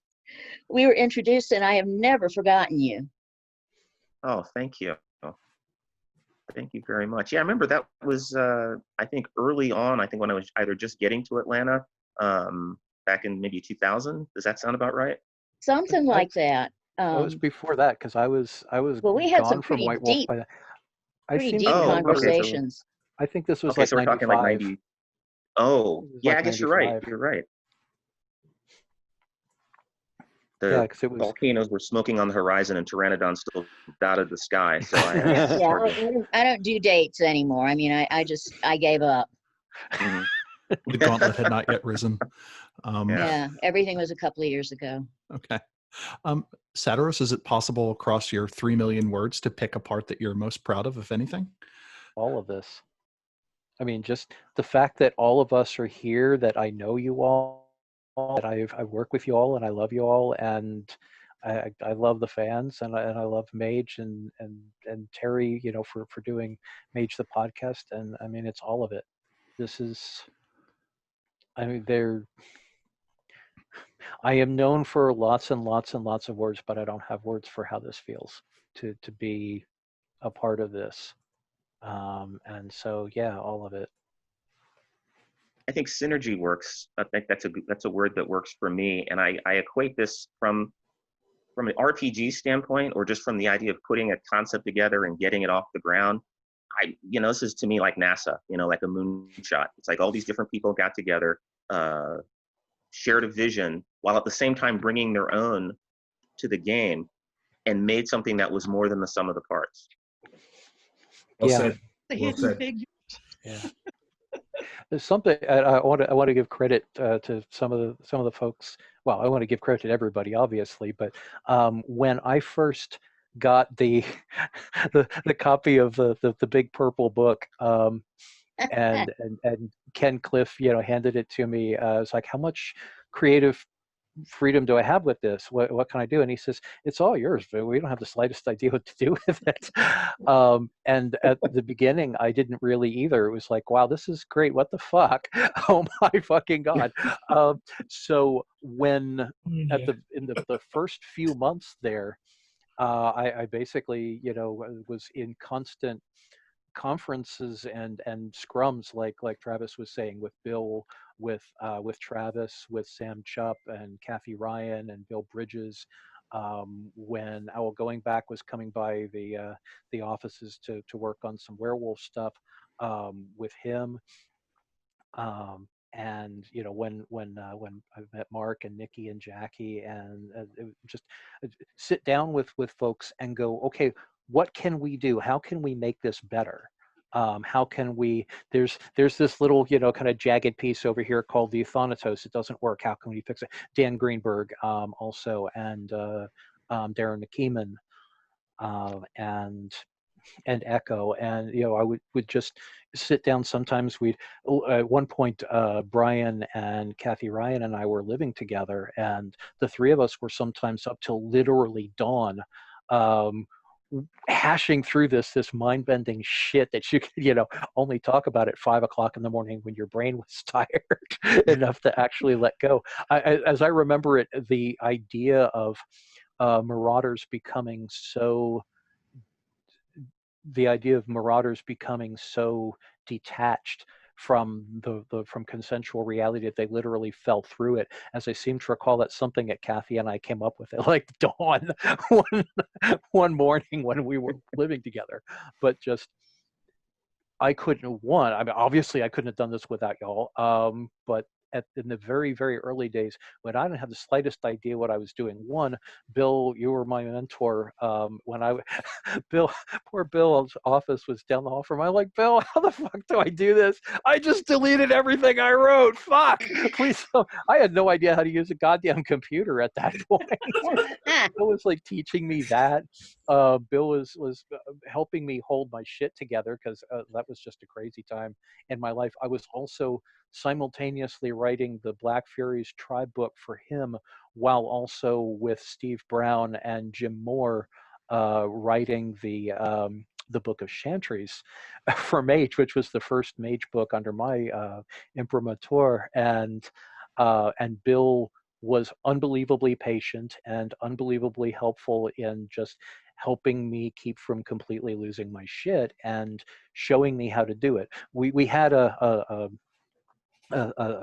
We were introduced, and I have never forgotten you. Oh, thank you. Thank you very much. Yeah, I remember that was, I think, early on, I think when I was either just getting to Atlanta, back in maybe 2000. Does that sound about right? Something like that. Well, it was before that because I was Well, we had some gone from pretty White Wolf deep, by then. I pretty seem to deep Oh, remember. okay. So conversations. I think this was okay, like so we're talking like 95. 90. Oh, It was yeah, like I guess you're right. 95. You're right. Yeah, The because it was. volcanoes were smoking on the horizon and pteranodons still dotted the sky. So Yeah, it's yeah. hard to. I don't do dates anymore. I mean, I gave up. Mhm. The gauntlet had not yet risen. Yeah. Yeah, everything was a couple of years ago. Okay. Satyros, is it possible across your 3 million words to pick a part that you're most proud of, if anything? All of this. I mean, just the fact that all of us are here, that I know you all, that I work with you all, and I love you all, and I love the fans, and I love Mage and Terry, you know, for doing Mage the podcast, and I mean, it's all of it. This is, I mean, I am known for lots and lots and lots of words, but I don't have words for how this feels to be a part of this. And so, yeah, all of it. I think synergy works. I think that's a word that works for me, and I equate this from an RPG standpoint, or just from the idea of putting a concept together and getting it off the ground. This is to me like NASA, like a moonshot. It's like all these different people got together, shared a vision, while at the same time bringing their own to the game, and made something that was more than the sum of the parts. Well Yeah. said. The Well hidden said. figure. Yeah. There's something I want to give credit to some of the folks. Well, I want to give credit to everybody, obviously, but when I first got the the copy of the big purple book, and Ken Cliff, handed it to me, I was like, how much creative freedom do I have with this? What can I do? And he says, it's all yours, but we don't have the slightest idea what to do with it. And at the beginning, I didn't really either. It was like, wow, this is great. What the fuck? Oh my fucking God. So when in the first few months there, I basically, was in constant conferences and scrums, like Travis was saying, with Bill, with Travis, with Sam Chupp and Kathy Ryan and Bill Bridges. When Owl Going Back was coming by the offices to work on some werewolf stuff with him. And when I met Mark and Nikki and Jackie, and just sit down with folks and go, okay, what can we do? How can we make this better? How can we? There's this little kind of jagged piece over here called the Thanatos. It doesn't work. How can we fix it? Dan Greenberg also, and Darren McKeeman, and Echo, and I would just sit down. Sometimes at one point, Brian and Kathy Ryan and I were living together, and the three of us were sometimes up till literally dawn, hashing through this mind-bending shit that you could only talk about at 5 o'clock in the morning when your brain was tired enough to actually let go. As I remember it, the idea of Marauders becoming so detached from from consensual reality that they literally fell through it. As I seem to recall, that's something that Kathy and I came up with at like dawn one morning when we were living together. But just, I couldn't I mean, obviously I couldn't have done this without y'all. But in the very, very early days, when I didn't have the slightest idea what I was doing. One, Bill, you were my mentor. When poor Bill's office was down the hall from. I'm like, Bill, how the fuck do I do this? I just deleted everything I wrote. Fuck, please. I had no idea how to use a goddamn computer at that point. Bill was like teaching me that. Bill was helping me hold my shit together, because that was just a crazy time in my life. I was also simultaneously writing the Black Furies tribe book for him, while also with Steve Brown and Jim Moore writing the Book of Chantries for Mage, which was the first Mage book under my imprimatur. And Bill was unbelievably patient and unbelievably helpful in just helping me keep from completely losing my shit and showing me how to do it. We had a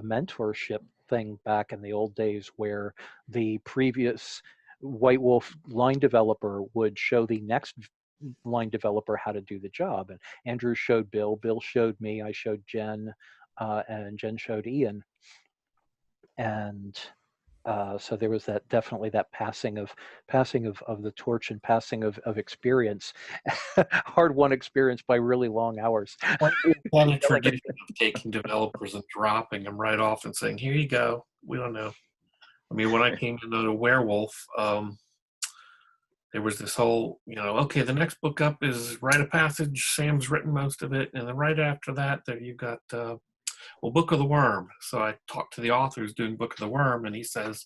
mentorship thing back in the old days, where the previous White Wolf line developer would show the next line developer how to do the job. And Andrew showed Bill, Bill showed me, I showed Jen, and Jen showed Ian. And so there was that, definitely that passing of the torch and passing of experience, hard-won experience by really long hours. One tradition of taking developers and dropping them right off and saying, "Here you go." We don't know. I mean, when I came into the Werewolf, there was this whole, okay, the next book up is Rite of Passage. Sam's written most of it, and then right after that, there you got Book of the Worm. So I talked to the author who's doing Book of the Worm, and he says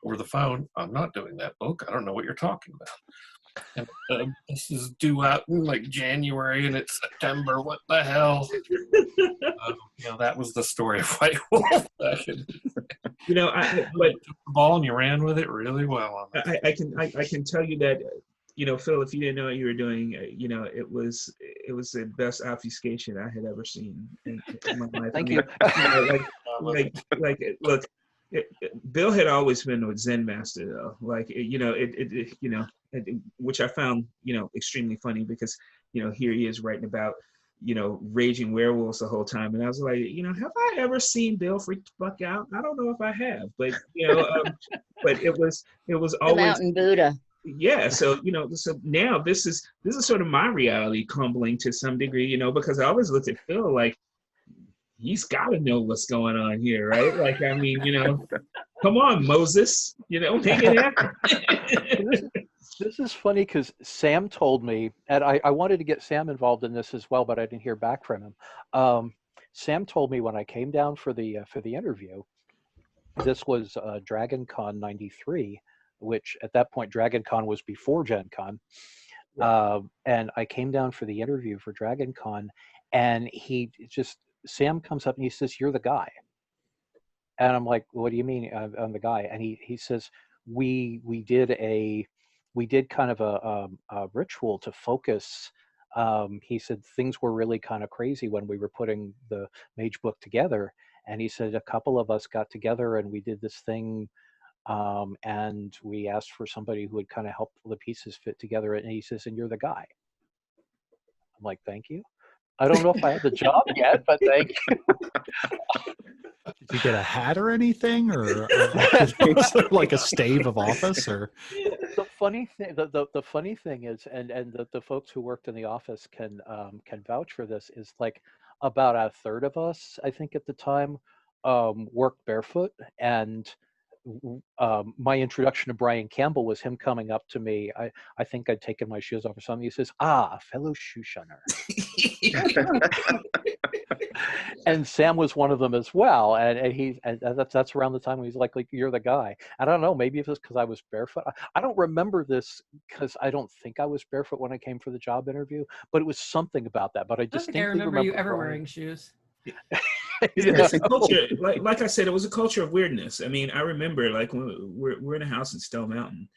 over the phone, "I'm not doing that book. I don't know what you're talking about. And this is due out in like January, and it's September. What the hell?" That was the story of White Wolf. But you took the ball and you ran with it really well. I can tell you that, Phil, if you didn't know what you were doing, it was the best obfuscation I had ever seen in my life. Thank you. Look, Bill had always been a Zen master, though. Which I found, extremely funny because, here he is writing about, raging werewolves the whole time, and I was like, have I ever seen Bill freak the fuck out? I don't know if I have, but but it was always the Mountain Buddha. Yeah, so so now this is sort of my reality crumbling to some degree, because I always looked at Phil like he's got to know what's going on here, right? Like, I mean, come on, Moses, make it happen. This is funny because Sam told me, and I wanted to get Sam involved in this as well, but I didn't hear back from him. Sam told me when I came down for the interview, this was Dragon Con '93, which at that point Dragon Con was before Gen Con, and I came down for the interview for Dragon Con, and Sam comes up and he says, "You're the guy," and I'm like, "What do you mean I'm the guy?" And he says, we did kind of a ritual to focus. He said things were really kind of crazy when we were putting the Mage book together, and he said a couple of us got together and we did this thing, and we asked for somebody who would kind of help the pieces fit together. And he says, "And you're the guy." I'm like, "Thank you. I don't know if I have the job yet, but thank you." Did you get a hat or anything, or like a stave of office, or? The funny thing, the funny thing is, and the folks who worked in the office can vouch for this, is like about a third of us, I think at the time, worked barefoot, and my introduction to Brian Campbell was him coming up to me. I think I'd taken my shoes off or something. He says, "Ah, fellow shoe shunner." And Sam was one of them as well, and that's around the time when he's like, "You're the guy." I don't know, maybe it was because I was barefoot. I don't remember this because I don't think I was barefoot when I came for the job interview, but it was something about that. But I distinctly remember you ever Brian wearing shoes. It's a culture, like I said, it was a culture of weirdness. I mean, I remember like when we're in a house in Stone Mountain,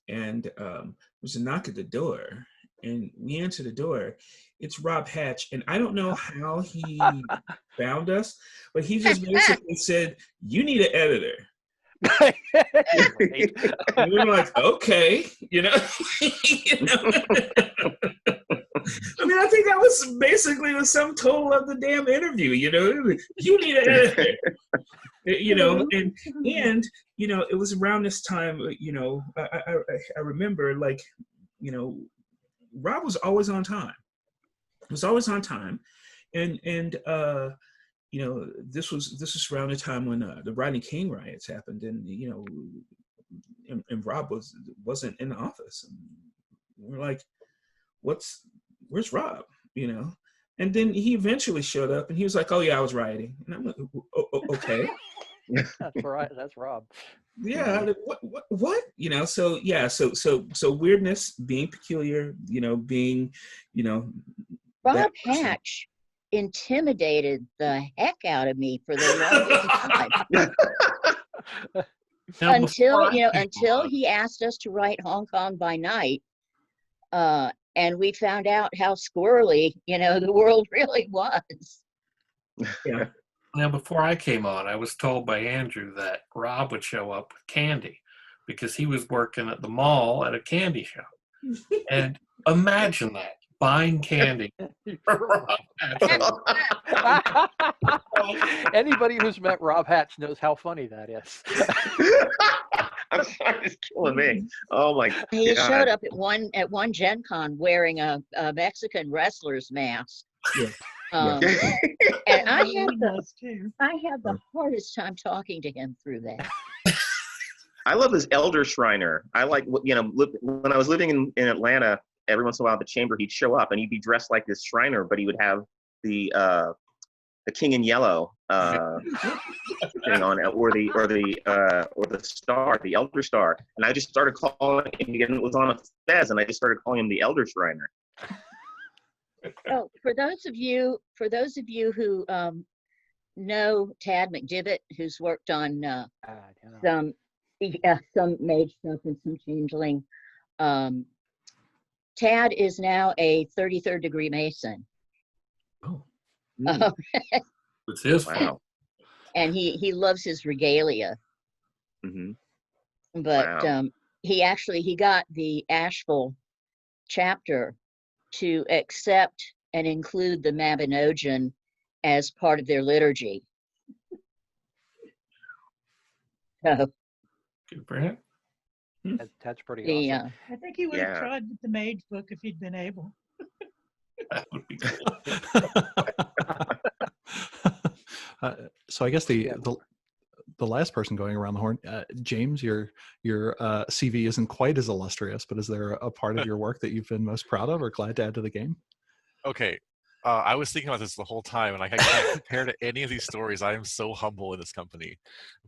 and there's a knock at the door, and we answer the door. It's Rob Hatch, and I don't know how he found us, but he just basically said, "You need an editor." And we were like, "Okay," I mean, I think that was basically the sum total of the damn interview. You need an editor. And it was around this time. I remember, like, Rob was always on time. He was always on time, and this was around the time when the Rodney King riots happened, and and Rob wasn't in the office. And we're like, where's Rob? And then he eventually showed up, and he was like, "Oh yeah, I was rioting." And I'm like, "Okay." That's right. That's Rob. Yeah. What? So yeah. So weirdness, being peculiar. Being. Rob Hatch intimidated the heck out of me for the longest time. Until he asked us to write Hong Kong by Night, and we found out how squirrely the world really was. Yeah. Now, before I came on, I was told by Andrew that Rob would show up with candy. because he was working at the mall at a candy shop. And imagine that, buying candy. Anybody who's met Rob Hatch knows how funny that is. I'm sorry, it's killing me. Oh my God. He showed up at one Gen Con wearing a Mexican wrestler's mask. Yeah. And I had the hardest time talking to him through that. I love his Elder Shriner. I like, you know, when I was living in Atlanta, every once in a while at the chamber, he'd show up and he'd be dressed like this Shriner, but he would have the King in Yellow thing on, or the star, the Elder Star. And I just started calling him, and it was on a fez, and I just started calling him the Elder Shriner. Oh, for those of you who know Tad McDivitt, who's worked on some mage stuff and some changeling, Tad is now a 33rd degree Mason. Oh. It's his fault. And he loves his regalia. Mm-hmm. But he got the Asheville chapter to accept and include the Mabinogion as part of their liturgy. So, good for him. That's pretty awesome. I think he would have tried with the Mage book if he'd been able. That would be cool. So I guess the last person going around the horn, James, your CV isn't quite as illustrious, but is there a part of your work that you've been most proud of or glad to add to the game? Okay. I was thinking about this the whole time, and I can't compare to any of these stories. I am so humble in this company.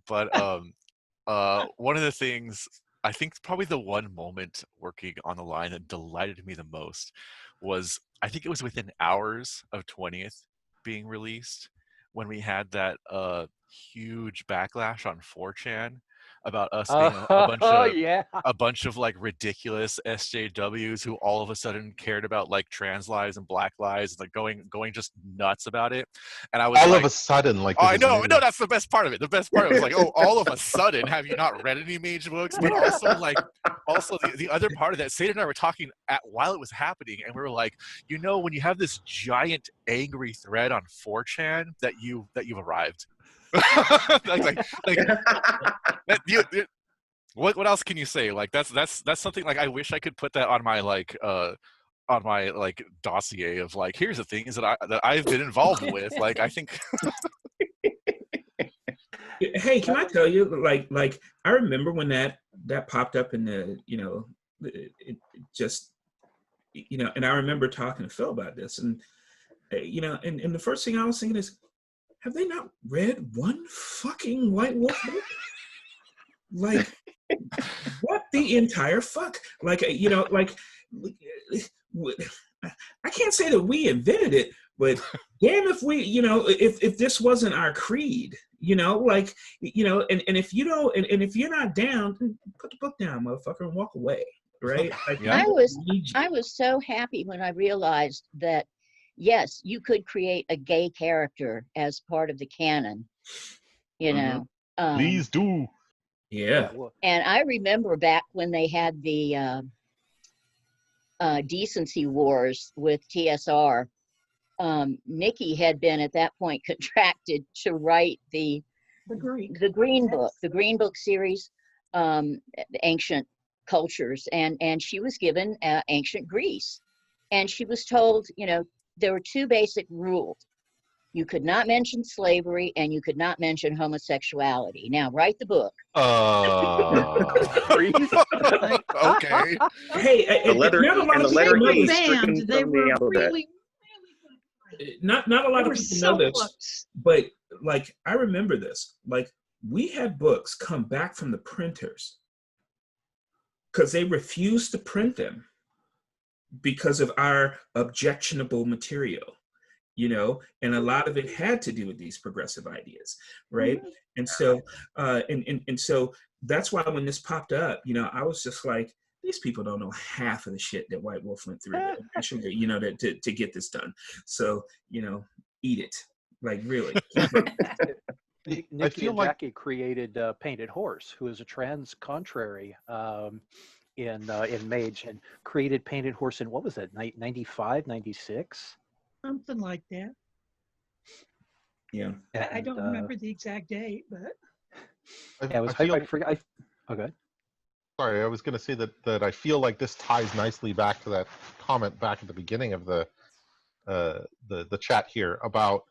But one of the things, I think probably the one moment working on the line that delighted me the most was, I think it was within hours of 20th being released, when we had that huge backlash on 4chan about us being a bunch of like ridiculous SJWs who all of a sudden cared about like trans lives and black lives, like going just nuts about it. And I was all of a sudden, like, oh, I know, no, that's the best part of it. The best part was like, oh, all of a sudden, have you not read any Mage books? But also the other part of that, Sadie and I were talking while it was happening, and we were like, you know, when you have this giant angry thread on 4chan, that you've arrived. What else can you say? Like that's something, like, I wish I could put that on my dossier of like, here's the things that I've been involved with. Like, I think. Hey, can I tell you, like I remember when that popped up in the, you know, it just, you know, and I remember talking to Phil about this, and you know, and the first thing I was thinking is, have they not read one fucking White Wolf book? Like, what the entire fuck? Like, you know, like, I can't say that we invented it, but damn if we, you know, if this wasn't our creed, you know, like, you know, and if you don't, and if you're not down, put the book down, motherfucker, and walk away, right? Like, I was so happy when I realized that, yes, you could create a gay character as part of the canon, you know. Please do. Yeah. And I remember back when they had the decency wars with TSR, Nicky had been at that point contracted to write the Green Book, the Green Book series, the ancient cultures, and she was given ancient Greece, and she was told, you know, there were two basic rules. You could not mention slavery, and you could not mention homosexuality. Now, write the book. Okay. Hey, the letter not a lot of people know this. Banned. They were really not a lot of people know this, close. but like, I remember this. Like, we had books come back from the printers because they refused to print them because of our objectionable material, you know, and a lot of it had to do with these progressive ideas, right? And so, and so that's why when this popped up, you know, I was just like, these people don't know half of the shit that White Wolf went through, you know, to get this done. So, you know, eat it, like, really. Nikki feel and like Jackie created Painted Horse, who is a trans contrary in Mage, and created Painted Horse in, what was that, 95, 96? Something like that. Yeah. I don't remember the exact date, but Yeah, it was, I forget. Okay. Sorry, I was going to say that I feel like this ties nicely back to that comment back at the beginning of the chat here about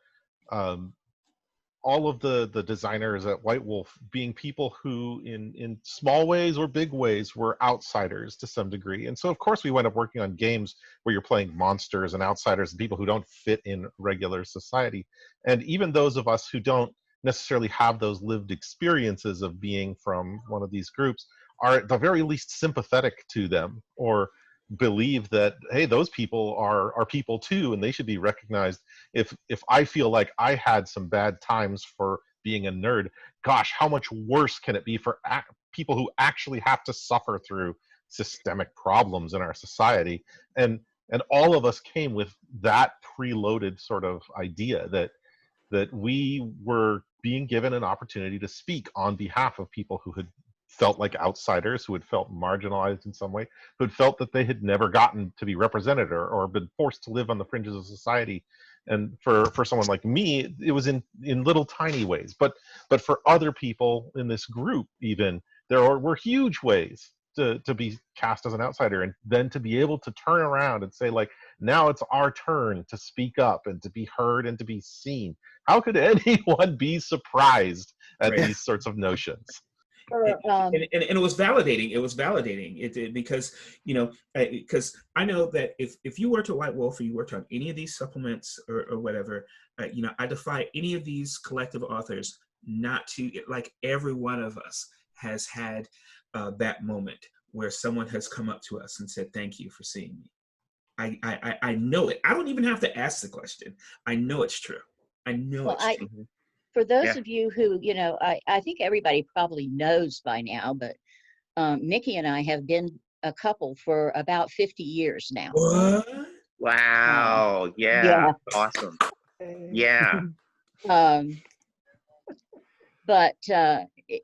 all of the designers at White Wolf being people who in small ways or big ways were outsiders to some degree. And so of course we wind up working on games where you're playing monsters and outsiders and people who don't fit in regular society. And even those of us who don't necessarily have those lived experiences of being from one of these groups are at the very least sympathetic to them, or believe that, hey, those people are people too, and they should be recognized. If I feel like I had some bad times for being a nerd, gosh, how much worse can it be for people who actually have to suffer through systemic problems in our society? And all of us came with that preloaded sort of idea that we were being given an opportunity to speak on behalf of people who had felt like outsiders, who had felt marginalized in some way, who had felt that they had never gotten to be represented or been forced to live on the fringes of society. And for someone like me, it was in little tiny ways. But for other people in this group, even, there were huge ways to be cast as an outsider, and then to be able to turn around and say, like, now it's our turn to speak up and to be heard and to be seen. How could anyone be surprised at these sorts of notions? And it was validating. It was validating. Because, you know, because I know that if you worked at White Wolf or you worked on any of these supplements or whatever, you know, I defy any of these collective authors not to, like, every one of us has had that moment where someone has come up to us and said, "Thank you for seeing me." I know it. I don't even have to ask the question. I know it's true. I know it's true. For those of you who, you know, I think everybody probably knows by now, but Nicky and I have been a couple for about 50 years now. What? Wow. Yeah. Awesome. Yeah. But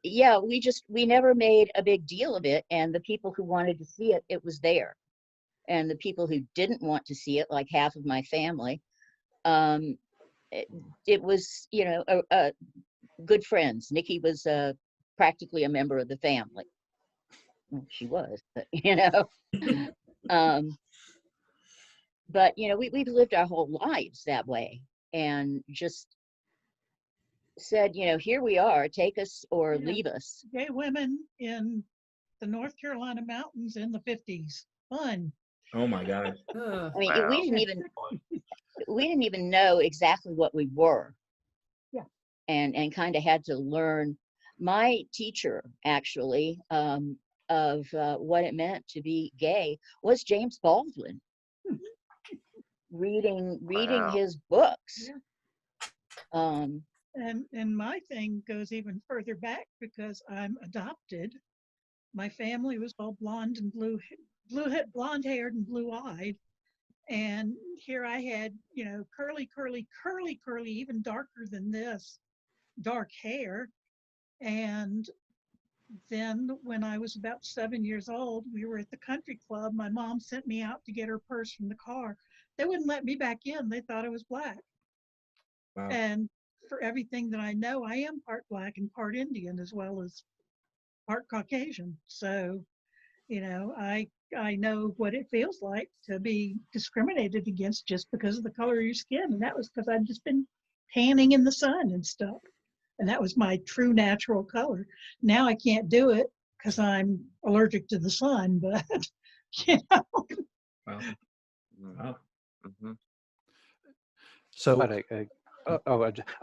yeah, we never made a big deal of it. And the people who wanted to see it, it was there. And the people who didn't want to see it, like half of my family, it was, you know, good friends. Nicky was practically a member of the family. Well, she was, but, you know. But, you know, we've lived our whole lives that way, and just said, you know, here we are, take us or leave us. Gay women in the North Carolina mountains in the 50s. Fun. Oh my God. I mean, we didn't even know exactly what we were. Yeah. And kind of had to learn. My teacher, actually, of what it meant to be gay was James Baldwin. reading his books. Yeah. And my thing goes even further back because I'm adopted. My family was all blonde and blonde haired and blue eyed. And here I had, you know, curly, even darker than this, dark hair. And then when I was about 7 years old, we were at the country club. My mom sent me out to get her purse from the car. They wouldn't let me back in. They thought I was Black. Wow. And for everything that I know, I am part Black and part Indian, as well as part Caucasian. So, you know, I know what it feels like to be discriminated against just because of the color of your skin. And that was because I'd just been tanning in the sun and stuff. And that was my true natural color. Now I can't do it because I'm allergic to the sun, but, you know. Wow. Wow. Mm-hmm. So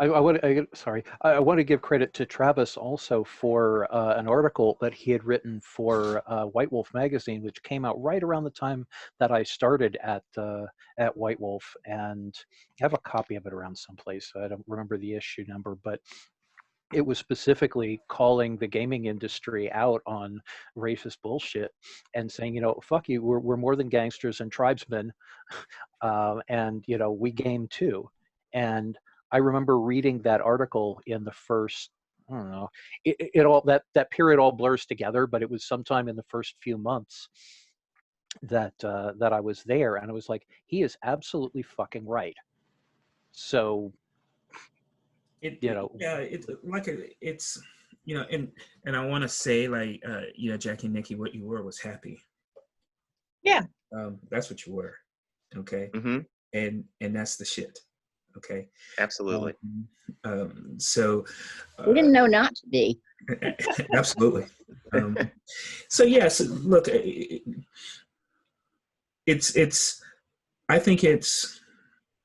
I want to give credit to Travis also for an article that he had written for White Wolf magazine, which came out right around the time that I started at White Wolf, and I have a copy of it around someplace. I don't remember the issue number, but it was specifically calling the gaming industry out on racist bullshit and saying, you know, fuck you, we're more than gangsters and tribesmen, and, you know, we game too. And I remember reading that article in the first, I don't know, it all, that period all blurs together, but it was sometime in the first few months that that I was there, and I was like, he is absolutely fucking right. So, Yeah, it's like it's and I want to say, like, Jackie and Nikki, what you were was happy. Yeah. That's what you were. Okay. Mm-hmm. And that's the shit. Okay. Absolutely. So We didn't know not to be. absolutely. So yes, look, it's I think it's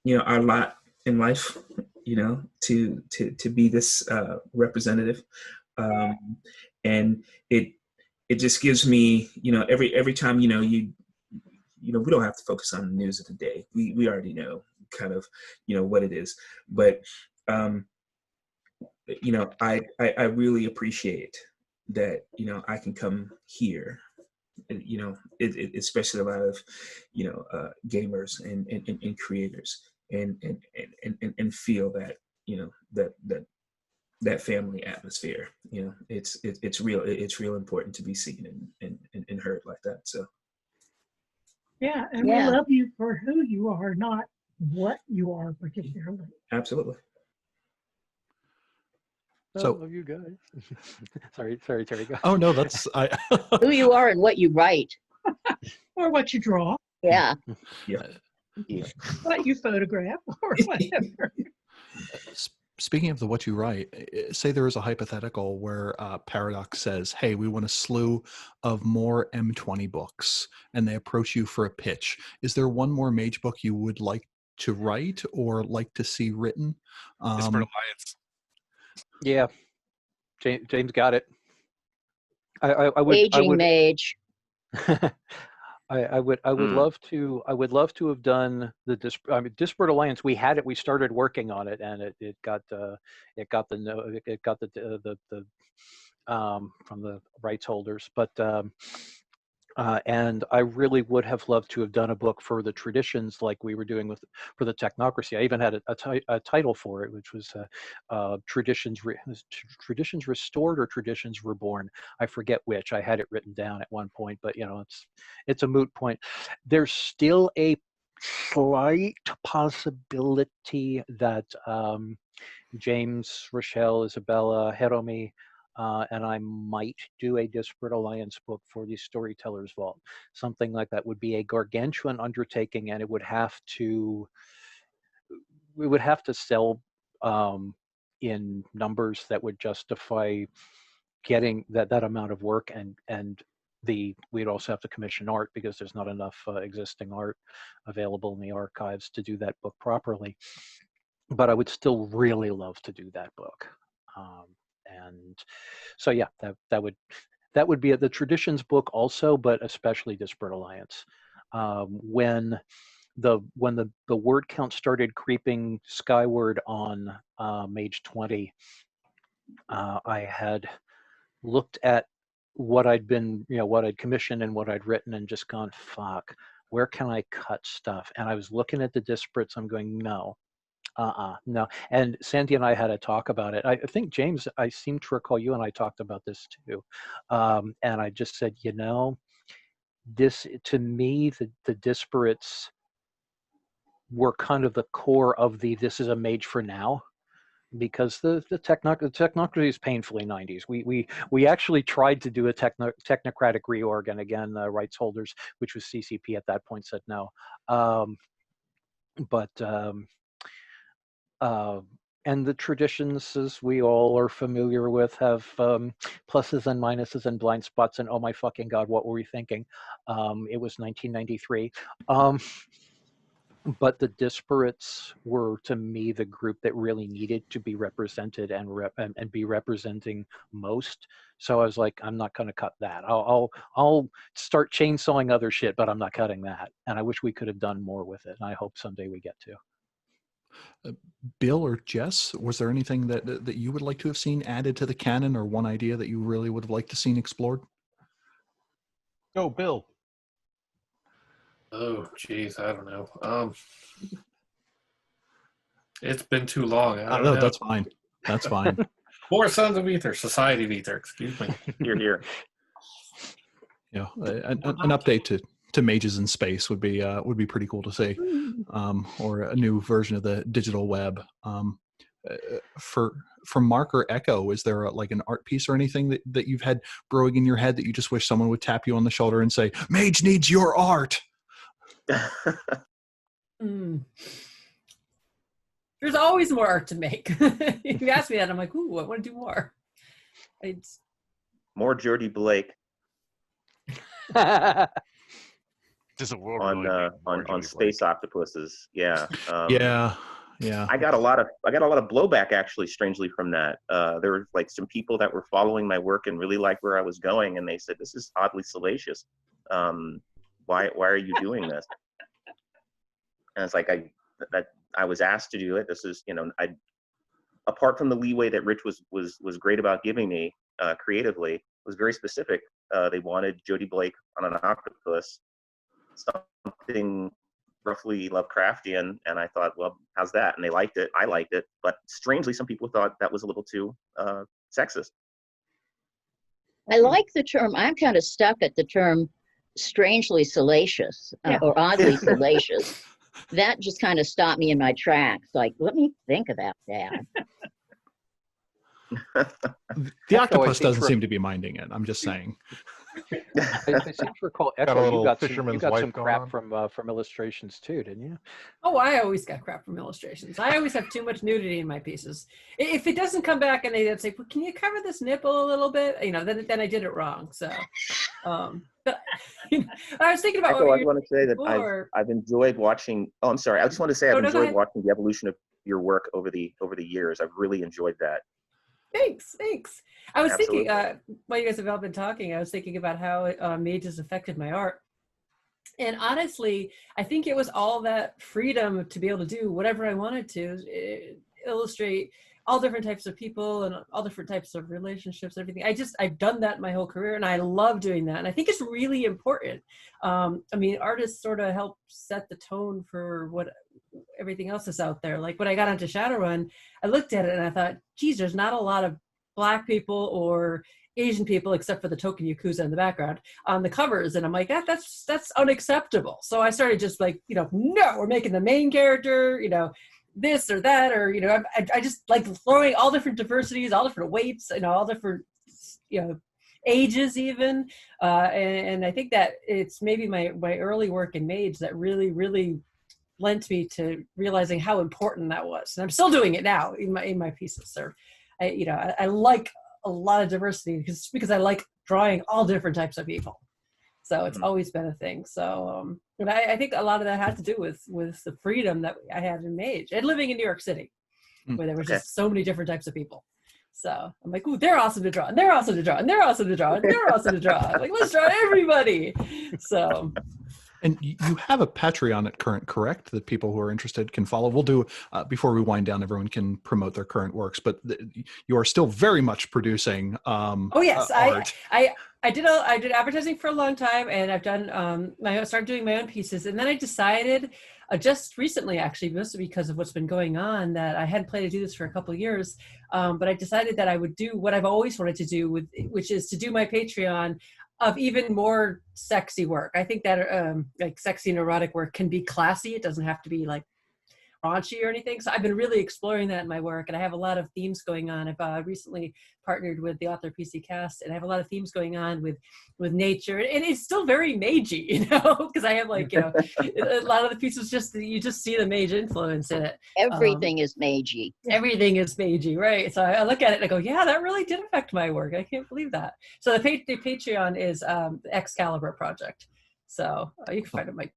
our lot in life, to be this representative, and it just gives me, every time, we don't have to focus on the news of the day. We already know kind of, what it is, but I really appreciate that, I can come here, especially a lot of, gamers and creators, and feel that, that family atmosphere. It's real important to be seen and heard like that. So yeah, and we love you for who you are, not what you are particularly. Absolutely. So love you guys. sorry, Terry. Go. Oh no, that's who you are and what you write, or what you draw. Yeah. What you photograph or whatever. Speaking of the what you write, say there is a hypothetical where Paradox says, hey, we want a slew of more M20 books, and they approach you for a pitch. Is there one more Mage book you would like to write or like to see written? Disparate Alliance. Yeah, James got it. I would. Aging Mage. I would love to. I would love to have done the Disparate Alliance. We had it. We started working on it, and it got the from the rights holders. But and I really would have loved to have done a book for the traditions, like we were doing for the technocracy. I even had a title for it, which was Traditions Restored or Traditions Reborn. I forget which. I had it written down at one point, but it's a moot point. There's still a slight possibility that James, Rochelle, Isabella, Hiromi, and I might do a Disparate Alliance book for the Storyteller's Vault. Something like that would be a gargantuan undertaking, and we would have to sell in numbers that would justify getting that amount of work, and we'd also have to commission art, because there's not enough existing art available in the archives to do that book properly. But I would still really love to do that book. And so yeah, that would be the traditions book also, but especially Disparate Alliance. When the word count started creeping skyward on Mage 20, I had looked at what I'd been, what I'd commissioned and what I'd written, and just gone, fuck, where can I cut stuff? And I was looking at the Disparates. I'm going, no. No. And Sandy and I had a talk about it. I think, James, I seem to recall you and I talked about this too. And I just said, this, to me, the Disparates were kind of the core of this is a Mage for now, because the technocracy is painfully 90s. We actually tried to do a technocratic reorg, and again, rights holders, which was CCP at that point, said no. And the traditions, as we all are familiar with, have pluses and minuses and blind spots. And oh my fucking God, what were we thinking? It was 1993. But the Disparates were, to me, the group that really needed to be represented and be representing most. So I was like, I'm not going to cut that. I'll start chainsawing other shit, but I'm not cutting that. And I wish we could have done more with it. And I hope someday we get to. Bill or Jess, was there anything that you would like to have seen added to the canon, or one idea that you really would have liked to seen explored? Go, Bill. Oh, geez, I don't know. It's been too long. I Oh, don't no, know. that's fine. That's fine. More Sons of Ether, Society of Ether. Excuse me. Here, here. You know, an update to Mages in Space would be pretty cool to see, or a new version of the digital web. For Mark or Echo, is there like an art piece or anything that you've had brewing in your head that you just wish someone would tap you on the shoulder and say, "Mage needs your art"? There's always more art to make. If you ask me that, I'm like, ooh, I want to do more. It's More Jody Blake Does the world on really need more on Jody space Blake? octopuses. Yeah. Yeah. I got a lot of blowback, actually, strangely, from that. There were like some people that were following my work and really liked where I was going, and they said, "This is oddly salacious. Why are you doing this?" And it's like I was asked to do it. This is, you know, apart from the leeway that Rich was great about giving me creatively, was very specific. They wanted Jody Blake on an octopus, something roughly Lovecraftian, and I thought, well, how's that? And they liked it. I liked it, but strangely, some people thought that was a little too sexist. I like the term. I'm kind of stuck at the term strangely salacious or oddly salacious. That just kind of stopped me in my tracks. Like, let me think about that. The octopus doesn't seem to be minding it. I'm just saying. I seem to recall, Got a Echo, little you got fisherman's some wife going crap on. from illustrations too, didn't you? Oh, I always got crap from illustrations. I always have too much nudity in my pieces. If it doesn't come back and they say, well, "Can you cover this nipple a little bit?" You know, then I did it wrong. So, but, I was thinking about. Echo, I want to say that I've enjoyed watching. Oh, I'm sorry. I just want to say I've enjoyed watching the evolution of your work over the years. I've really enjoyed that. Thanks. I was Absolutely. thinking, while you guys have all been talking, I was thinking about how Mages affected my art. And honestly, I think it was all that freedom to be able to do whatever I wanted to, illustrate all different types of people and all different types of relationships, everything. I've done that my whole career, and I love doing that. And I think it's really important. I mean, artists sort of help set the tone for what everything else is out there. Like when I got onto Shadowrun, I looked at it and I thought, geez, there's not a lot of Black people or Asian people, except for the token Yakuza in the background, on the covers. And I'm like, that's unacceptable. So I started just like, no, we're making the main character, this or that, or, I just like throwing all different diversities, all different weights, all different, ages even. And I think that it's maybe my early work in Mage that really, really lent me to realizing how important that was. And I'm still doing it now in my pieces. So I like a lot of diversity because I like drawing all different types of people. So it's always been a thing. So and I think a lot of that had to do with the freedom that I had in Mage and living in New York City, where there was just so many different types of people. So I'm like, ooh, they're awesome to draw, and they're awesome to draw, and they're awesome to draw, and they're awesome to draw. Like, let's draw everybody. So. And you have a Patreon at current, correct? That people who are interested can follow. We'll do, before we wind down, everyone can promote their current works, but you are still very much producing oh yes, art. I did advertising for a long time, and I've done, I started doing my own pieces, and then I decided just recently, actually, mostly because of what's been going on, that I hadn't planned to do this for a couple of years, but I decided that I would do what I've always wanted to do, which is to do my Patreon of even more sexy work. I think that like sexy and erotic work can be classy. It doesn't have to be like raunchy or anything. So I've been really exploring that in my work, and I have a lot of themes going on. I've recently partnered with the author PC Cast, and I have a lot of themes going on with nature, and it's still very magey, because I have like, a lot of the pieces you just see the mage influence in it. Everything is magey. Everything is magey, right? So I look at it and I go, yeah, that really did affect my work. I can't believe that. So the Patreon is the Excalibur Project. So you can find it.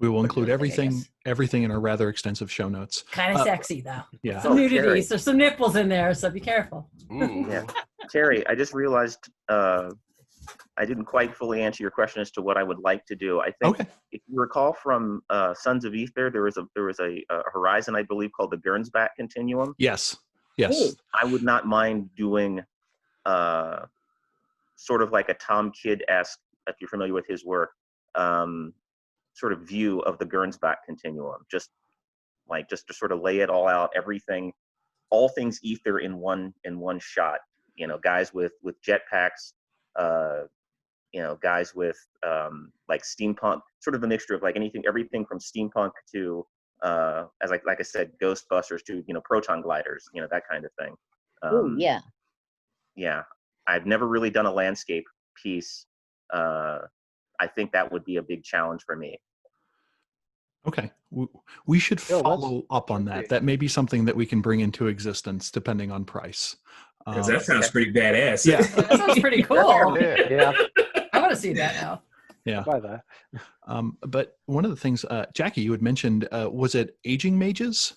We will include everything in our rather extensive show notes. Kind of sexy though. Yeah. Some nudity. There's some nipples in there, so be careful. Yeah. Terry, I just realized I didn't quite fully answer your question as to what I would like to do. I think if you recall from Sons of Ether, there was a horizon, I believe, called the Gernsback Continuum. Yes. I would not mind doing sort of like a Tom Kidd-esque, if you're familiar with his work, sort of view of the Gernsback Continuum. Just like just to sort of lay it all out, everything, all things ether in one shot. You know, guys with jetpacks, you know, guys with like steampunk, sort of a mixture of like everything from steampunk to as like I said, Ghostbusters to, you know, proton gliders, you know, that kind of thing. Oh yeah. Yeah, I've never really done a landscape piece. I think that would be a big challenge for me. Okay, we should Phil, follow up on that. That may be something that we can bring into existence depending on price. Because that sounds pretty badass. Yeah. That sounds pretty cool. Yeah. I want to see that now. Yeah. By that. But one of the things, Jackie, you had mentioned, was it aging mages?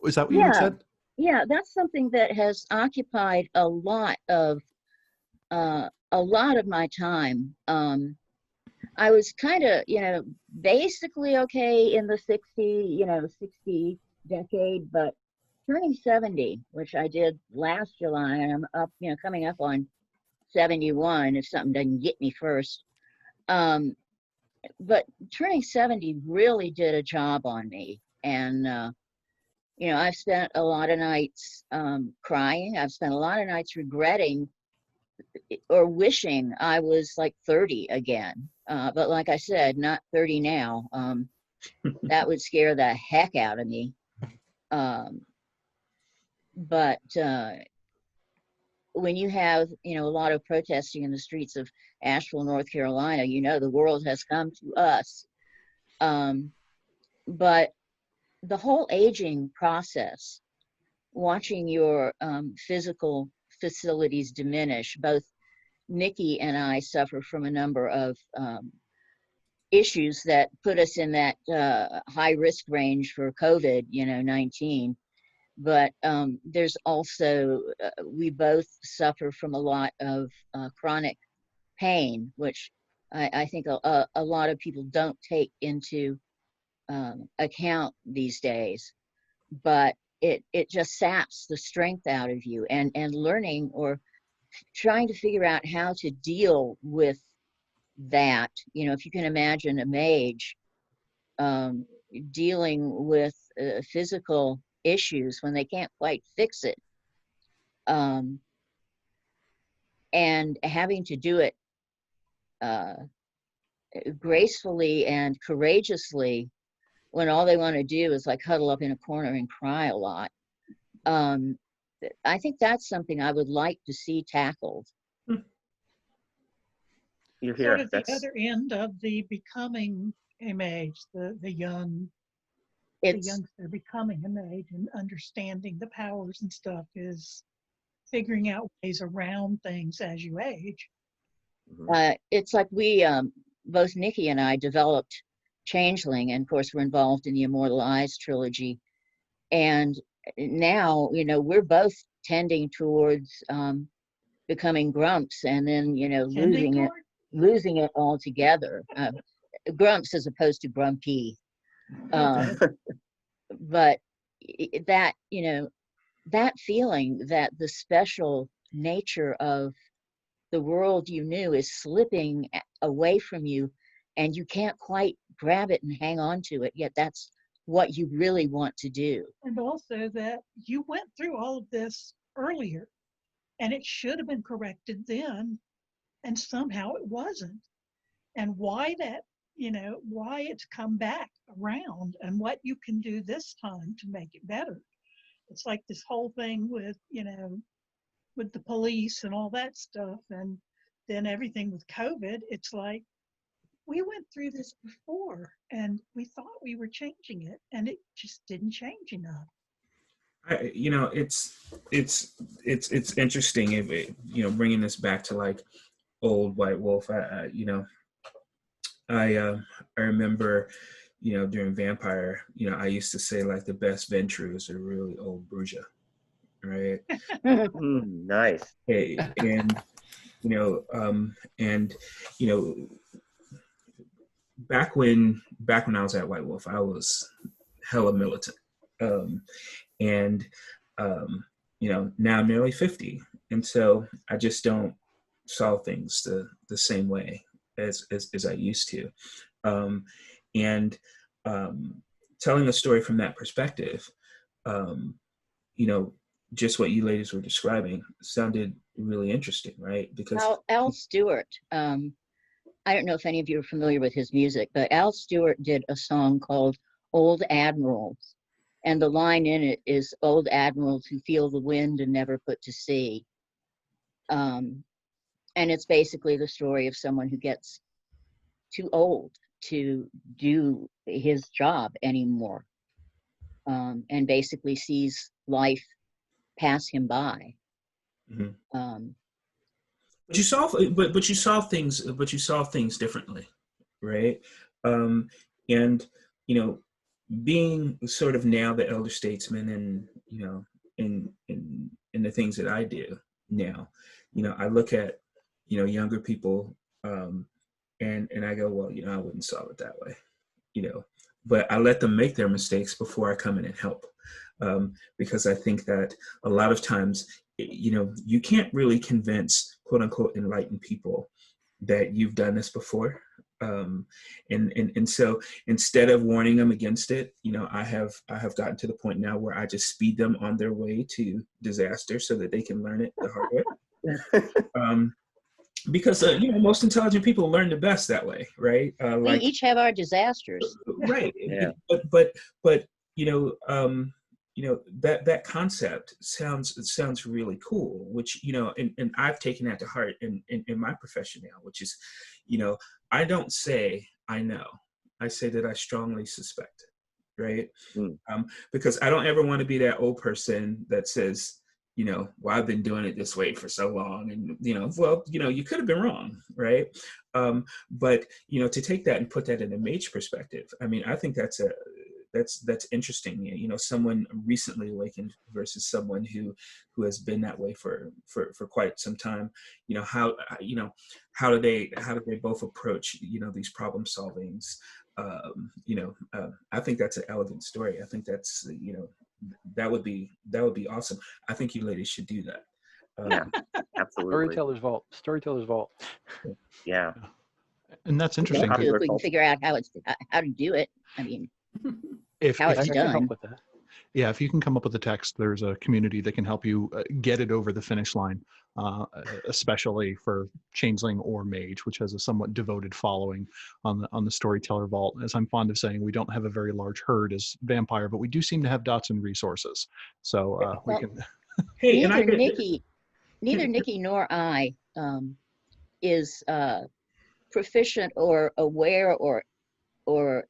Is that what you had said? Yeah, that's something that has occupied a lot of my time. I was kind of, you know, basically okay in the 60 decade, but turning 70, which I did last July, and I'm up, you know, coming up on 71 if something doesn't get me first. But turning 70 really did a job on me. And, you know, I've spent a lot of nights crying. I've spent a lot of nights regretting or wishing I was like 30 again. But like I said, not 30 now. That would scare the heck out of me. But when you have, you know, a lot of protesting in the streets of Asheville, North Carolina, you know, the world has come to us. But the whole aging process, watching your physical facilities diminish, both Nicky and I suffer from a number of issues that put us in that high risk range for COVID, you know, 19. But there's also, we both suffer from a lot of chronic pain, which I think a lot of people don't take into account these days. But it just saps the strength out of you, and learning or trying to figure out how to deal with that. You know, if you can imagine a mage dealing with physical issues when they can't quite fix it, and having to do it gracefully and courageously when all they want to do is like huddle up in a corner and cry a lot. I think that's something I would like to see tackled. You're here. Sort of the other end of the becoming a mage, the youngster becoming a mage and understanding the powers and stuff is figuring out ways around things as you age. It's like we, both Nicky and I developed Changeling, and of course we're involved in the Immortalized trilogy. And now, you know, we're both tending towards becoming grumps, and then, you know, losing it altogether. Grumps as opposed to grumpy. But that, you know, that feeling that the special nature of the world you knew is slipping away from you, and you can't quite grab it and hang on to it, yet that's what you really want to do. And also that you went through all of this earlier, and it should have been corrected then, and somehow it wasn't. And why that, you know, why it's come back around, and what you can do this time to make it better. It's like this whole thing with, you know, with the police and all that stuff, and then everything with COVID. It's like, we went through this before and we thought we were changing it, and it just didn't change enough. You know, it's interesting if it, you know, bringing this back to like old White Wolf. You know, I remember, you know, during Vampire, you know, I used to say like the best Ventrus are really old Bruja, right? Nice. And you know, back when I was at White Wolf, I was hella militant, and you know, now I'm nearly 50, and so I just don't solve things the same way as I used to, and telling a story from that perspective, you know, just what you ladies were describing sounded really interesting, right? Because Al Stewart, I don't know if any of you are familiar with his music, but Al Stewart did a song called Old Admirals. And the line in it is, old admirals who feel the wind and never put to sea. And it's basically the story of someone who gets too old to do his job anymore, and basically sees life pass him by. Mm-hmm. But you saw things differently, right? And you know, being sort of now the elder statesman, and you know, in the things that I do now, you know, I look at, you know, younger people, and I go, well, you know, I wouldn't solve it that way, you know, but I let them make their mistakes before I come in and help, because I think that a lot of times, you know, you can't really convince quote unquote enlightened people that you've done this before. And so instead of warning them against it, you know, I have gotten to the point now where I just speed them on their way to disaster so that they can learn it the hard way. Because you know, most intelligent people learn the best that way, right? We each have our disasters, right? Yeah. But you know, that concept sounds really cool, which, you know, and I've taken that to heart in my profession now, which is, you know, I don't say I know, I say that I strongly suspect, right? Because I don't ever want to be that old person that says, you know, well, I've been doing it this way for so long, and you know, well, you know, you could have been wrong, right? But you know, to take that and put that in a mage perspective, I mean, I think that's interesting. You know, someone recently awakened versus someone who has been that way for quite some time. You know, how do they both approach, you know, these problem solvings? You know, I think that's an elegant story. I think that's, you know, that would be awesome. I think you ladies should do that. Yeah, absolutely. Storyteller's Vault. Yeah. And that's interesting. if we can figure out how to do it. I mean, how it's done. Help with that. Yeah, if you can come up with a text, there's a community that can help you get it over the finish line, especially for Changeling or Mage, which has a somewhat devoted following on the Storyteller Vault. As I'm fond of saying, we don't have a very large herd as Vampire, but we do seem to have dots and resources. So we can. Hey, neither Nicky nor I is proficient or aware or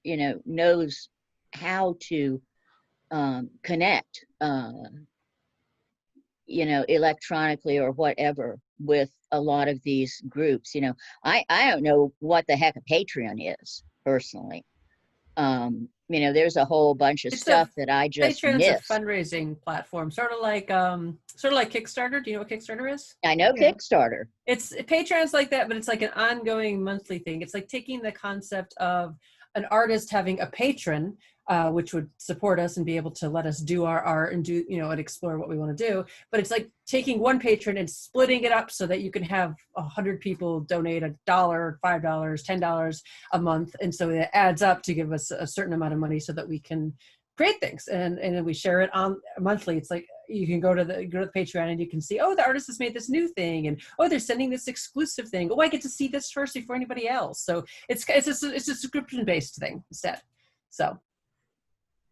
you know, knows how to connect, you know, electronically or whatever with a lot of these groups. You know, I don't know what the heck a Patreon is personally. You know, there's a whole bunch of stuff that I just Patreon's missed. a fundraising platform, sort of like Kickstarter. Do you know what Kickstarter is? I know Kickstarter. It's Patreon's like that, but it's like an ongoing monthly thing. It's like taking the concept of an artist having a patron, which would support us and be able to let us do our art and do, you know, and explore what we want to do. But it's like taking one patron and splitting it up so that you can have 100 people donate $1, $5, $10 a month. And so it adds up to give us a certain amount of money so that we can create things. And then we share it on monthly. It's like you can go to the Patreon and you can see, oh, the artist has made this new thing, and oh, they're sending this exclusive thing. Oh, I get to see this first before anybody else. So it's a subscription based thing instead. So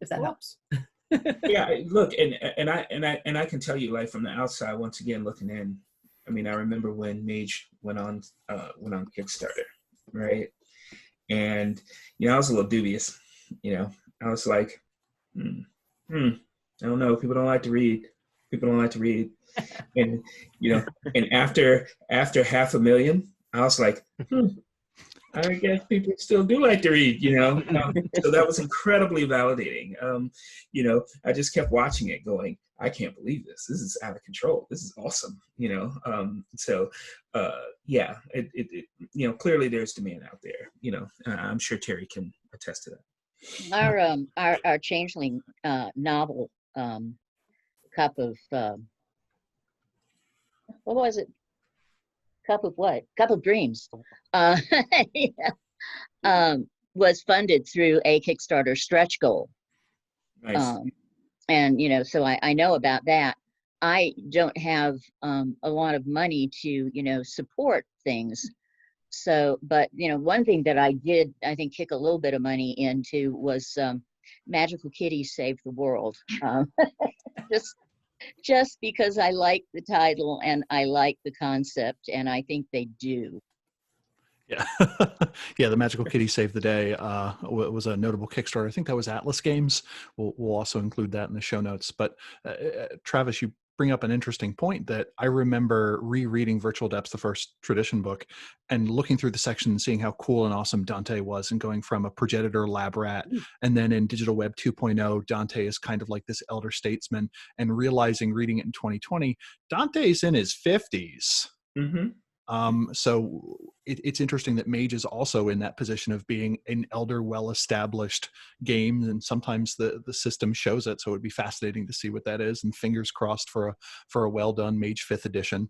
if that helps. Yeah, look, and I can tell you, like, from the outside, once again looking in, I mean, I remember when Mage went on Kickstarter, right? And you know, I was a little dubious. You know, I was like, I don't know. People don't like to read. And you know, and after 500,000, I was like, I guess people still do like to read, you know. So that was incredibly validating. You know, I just kept watching it, going, I can't believe this. This is out of control. This is awesome, you know. So yeah, it you know, clearly there's demand out there. You know, I'm sure Terry can attest to that. Our Changeling novel, Cup of what was it? Cup of what? Cup of Dreams. Yeah. Was funded through a Kickstarter stretch goal. Nice. And so I know about that. I don't have a lot of money to support things. So, but one thing that I did, I think, kick a little bit of money into was Magical Kitties Save the World. Just because I like the title and I like the concept, and I think they do. Yeah, yeah. The Magical Kitty Save the Day was a notable Kickstarter. I think that was Atlas Games. We'll also include that in the show notes. But Travis, you bring up an interesting point that I remember rereading Virtual Depths, the first tradition book, and looking through the section and seeing how cool and awesome Dante was, and going from a progenitor lab rat, and then in Digital Web 2.0, Dante is kind of like this elder statesman, and realizing, reading it in 2020, Dante's in his 50s. Mm-hmm. So it's interesting that Mage is also in that position of being an elder, well-established game, and sometimes the system shows it. So it'd be fascinating to see what that is, and fingers crossed for a well-done Mage 5th edition.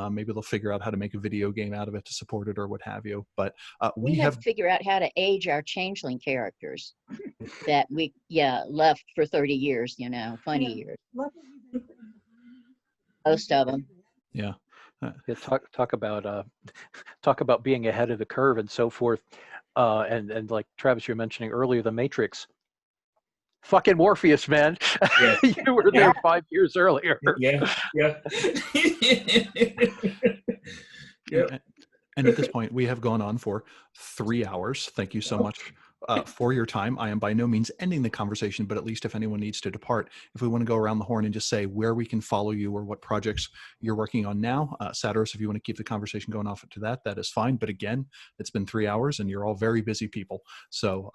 Maybe they'll figure out how to make a video game out of it to support it or what have you. But we have to figure out how to age our changeling characters that we left for 30 years, 20 years. Most of them. Yeah. Talk about being ahead of the curve and so forth, and like Travis, you were mentioning earlier, the Matrix. Fucking Morpheus, man. Yeah. You were there 5 years earlier. Yeah. And at this point, we have gone on for 3 hours. Thank you so much for your time. I am by no means ending the conversation, but at least if anyone needs to depart, if we want to go around the horn and just say where we can follow you or what projects you're working on now. Satyros, if you want to keep the conversation going off to that is fine. But again, it's been 3 hours and you're all very busy people. So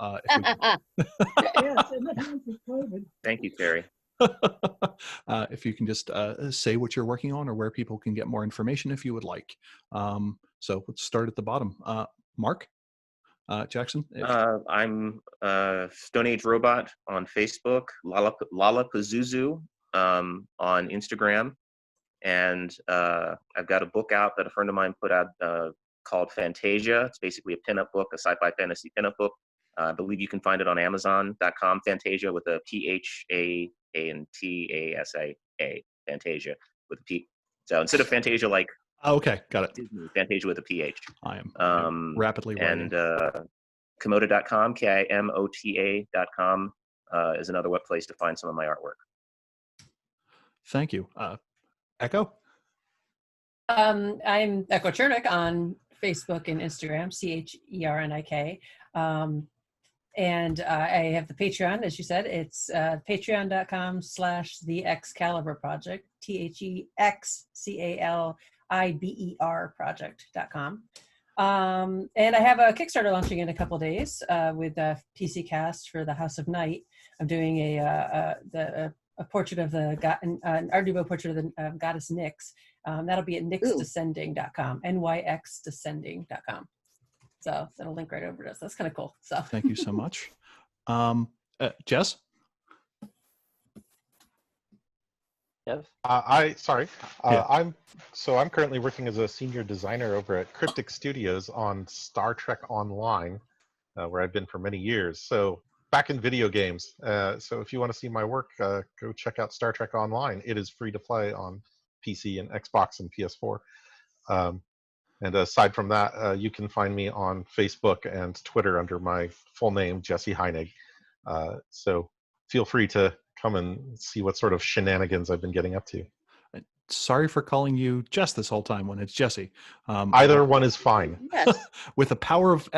Thank you, Terry. If you can just say what you're working on or where people can get more information if you would like. So let's start at the bottom. Mark? Jackson? I'm Stone Age Robot on Facebook, Lala Pazuzu on Instagram, and I've got a book out that a friend of mine put out called Fantasia. It's basically a pinup book, a sci-fi fantasy pinup book. I believe you can find it on Amazon.com. Fantasia with a PHAANTASA, Fantasia with a P. So instead of Fantasia like okay, got it. Disney, Fantasia with a PH. I am rapidly writing. And Komoda.com, KIMOTA.com is another web place to find some of my artwork. Thank you. Echo? I'm Echo Chernik on Facebook and Instagram, CHERNIK. And I have the Patreon, as you said. It's patreon.com/The Excalibur Project, THEXCALIBER project.com. And I have a Kickstarter launching in a couple days with PC Cast for the House of Night. I'm doing a portrait of an Art Nouveau portrait of the goddess Nyx. That'll be at nyxdescending.com, NYXdescending.com. So that'll link right over to us. That's kind of cool. So thank you so much. Jess? Yes. I'm currently working as a senior designer over at Cryptic Studios on Star Trek Online, where I've been for many years. So back in video games. So if you want to see my work, go check out Star Trek Online. It is free to play on PC and Xbox and PS4. And aside from that, you can find me on Facebook and Twitter under my full name, Jesse Heinig. So feel free to come and see what sort of shenanigans I've been getting up to. Sorry for calling you Jess this whole time when it's Jesse. Either one is fine. Yes. With the power of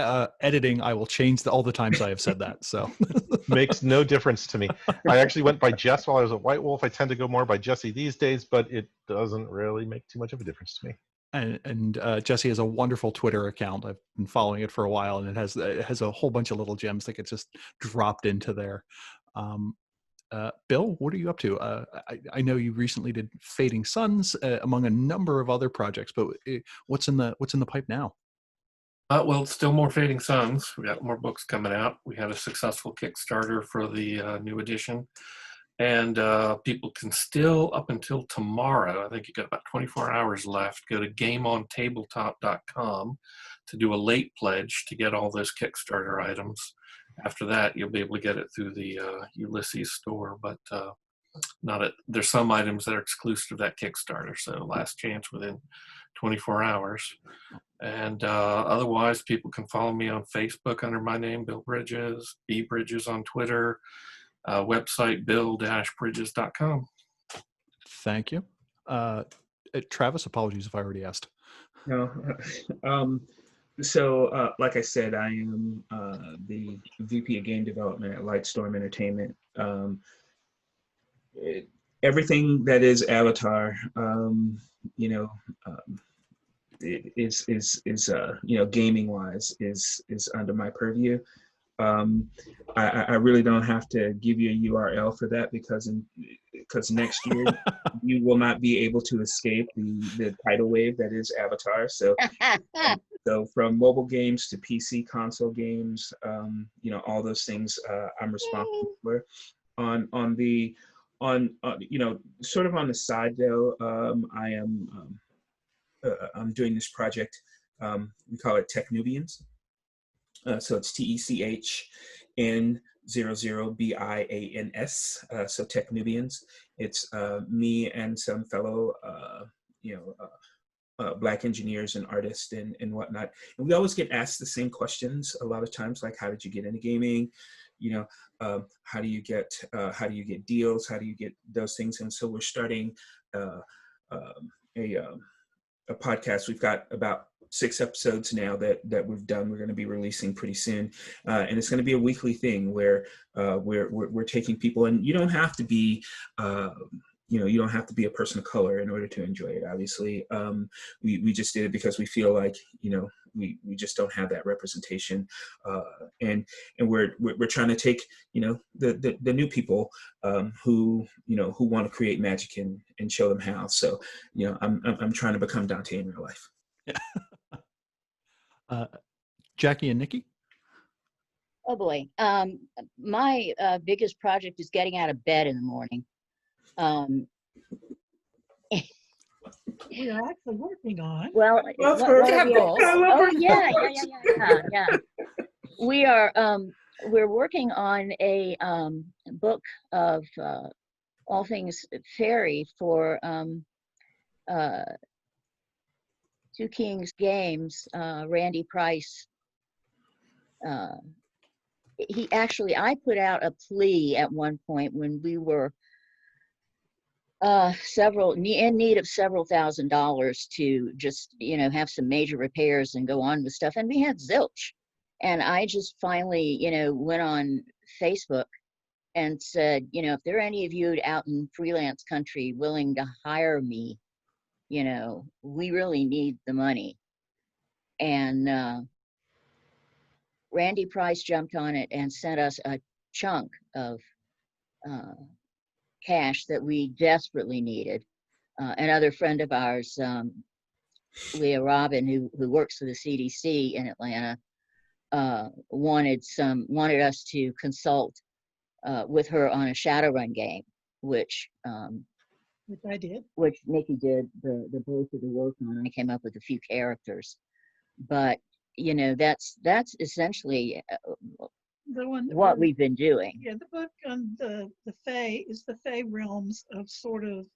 editing, I will change all the times I have said that. So makes no difference to me. I actually went by Jess while I was at White Wolf. I tend to go more by Jesse these days, but it doesn't really make too much of a difference to me. And Jesse has a wonderful Twitter account. I've been following it for a while, and it has a whole bunch of little gems that get just dropped into there. Bill, what are you up to? I know you recently did Fading Suns, among a number of other projects, but what's in the pipe now? Well, still more Fading Suns. We got more books coming out. We had a successful Kickstarter for the new edition. And people can still, up until tomorrow, I think you got about 24 hours left, go to gameontabletop.com to do a late pledge to get all those Kickstarter items. after that, you'll be able to get it through the Ulysses store, but not at. There's some items that are exclusive to that Kickstarter, so last chance within 24 hours. And otherwise, people can follow me on Facebook under my name, Bill Bridges, B Bridges on Twitter, website bill-bridges.com. Thank you. Travis, apologies if I already asked. No. So, like I said, I am the VP of Game Development at Lightstorm Entertainment. Everything that is Avatar, is gaming wise is under my purview. I really don't have to give you a URL for that because next year you will not be able to escape the tidal wave that is Avatar. So so from mobile games to PC console games, all those things I'm responsible for. On sort of on the side though, I'm doing this project. We call it Tech Nubians. So it's TECHN00BIANS. So Tech Nubians. It's me and some fellow, Black engineers and artists and whatnot. And we always get asked the same questions a lot of times, like, how did you get into gaming? How do you get deals? How do you get those things? And so we're starting a podcast. We've got about 6 episodes now that we've done. We're going to be releasing pretty soon, and it's going to be a weekly thing where we're taking people, and you don't have to be you don't have to be a person of color in order to enjoy it. Obviously, we just did it because we feel like we just don't have that representation, and we're trying to take the new people who want to create magic and show them how. So I'm trying to become Dante in real life. Jackie and Nikki? Oh boy. My biggest project is getting out of bed in the morning. We are actually working on. Well, yeah. We are we're working on a book of all things fairy for Two Kings Games. Randy Price. I put out a plea at one point when we were in need of several $1,000s to just have some major repairs and go on with stuff, and we had zilch. And I just finally went on Facebook and said, if there are any of you out in freelance country willing to hire me, we really need the money. And Randy Price jumped on it and sent us a chunk of cash that we desperately needed. Another friend of ours, Leah Robin, who works for the CDC in Atlanta, wanted us to consult with her on a Shadowrun game, which I did. Which Nikki did the both of the work on. I came up with a few characters, but that's essentially the one what we've been doing. Yeah, the book on the Fae is the Fae realms of sort of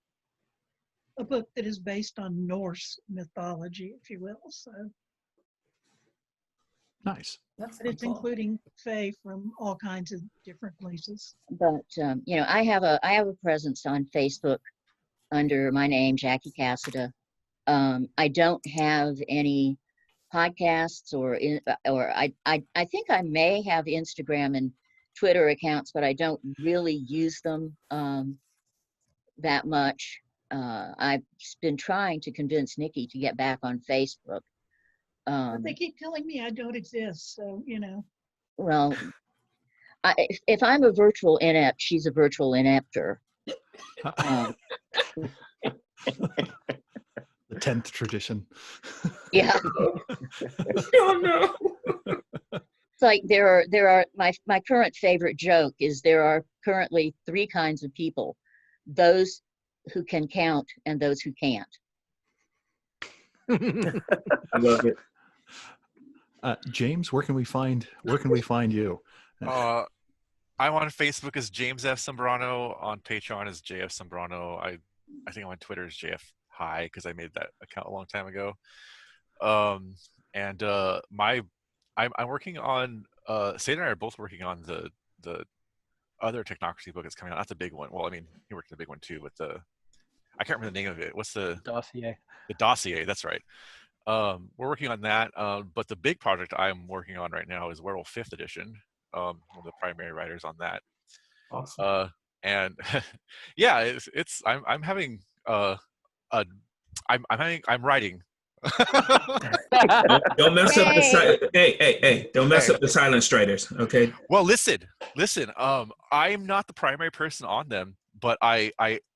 a book that is based on Norse mythology, if you will. So nice. It's including Fae from all kinds of different places. But I have a presence on Facebook under my name, Jackie Cassada. I don't have any podcasts or I think I may have Instagram and Twitter accounts, but I don't really use them that much. I've been trying to convince Nikki to get back on Facebook. But they keep telling me I don't exist, so Well, if I'm a virtual inept, she's a virtual inepter. The 10th tradition. Yeah. Oh no. It's like there are my current favorite joke is there are currently 3 kinds of people: those who can count and those who can't. I love it. James, where can we find you? I'm on Facebook as James F. Sambrano. On Patreon as JF Sambrano. I think I'm on Twitter as JF Hi because I made that account a long time ago. And I'm working on Sadie and I are both working on the other technocracy book that's coming out. That's a big one. Well, I mean, he worked on a big one too, but I can't remember the name of it. What's the dossier? The dossier. That's right. We're working on that. But the big project I'm working on right now is Werewolf 5th Edition. One of the primary writers on that. Awesome. And yeah, I'm having I'm writing. Don't mess up the hey, don't mess up the Silent Striders, okay? Well, listen. I'm not the primary person on them, but I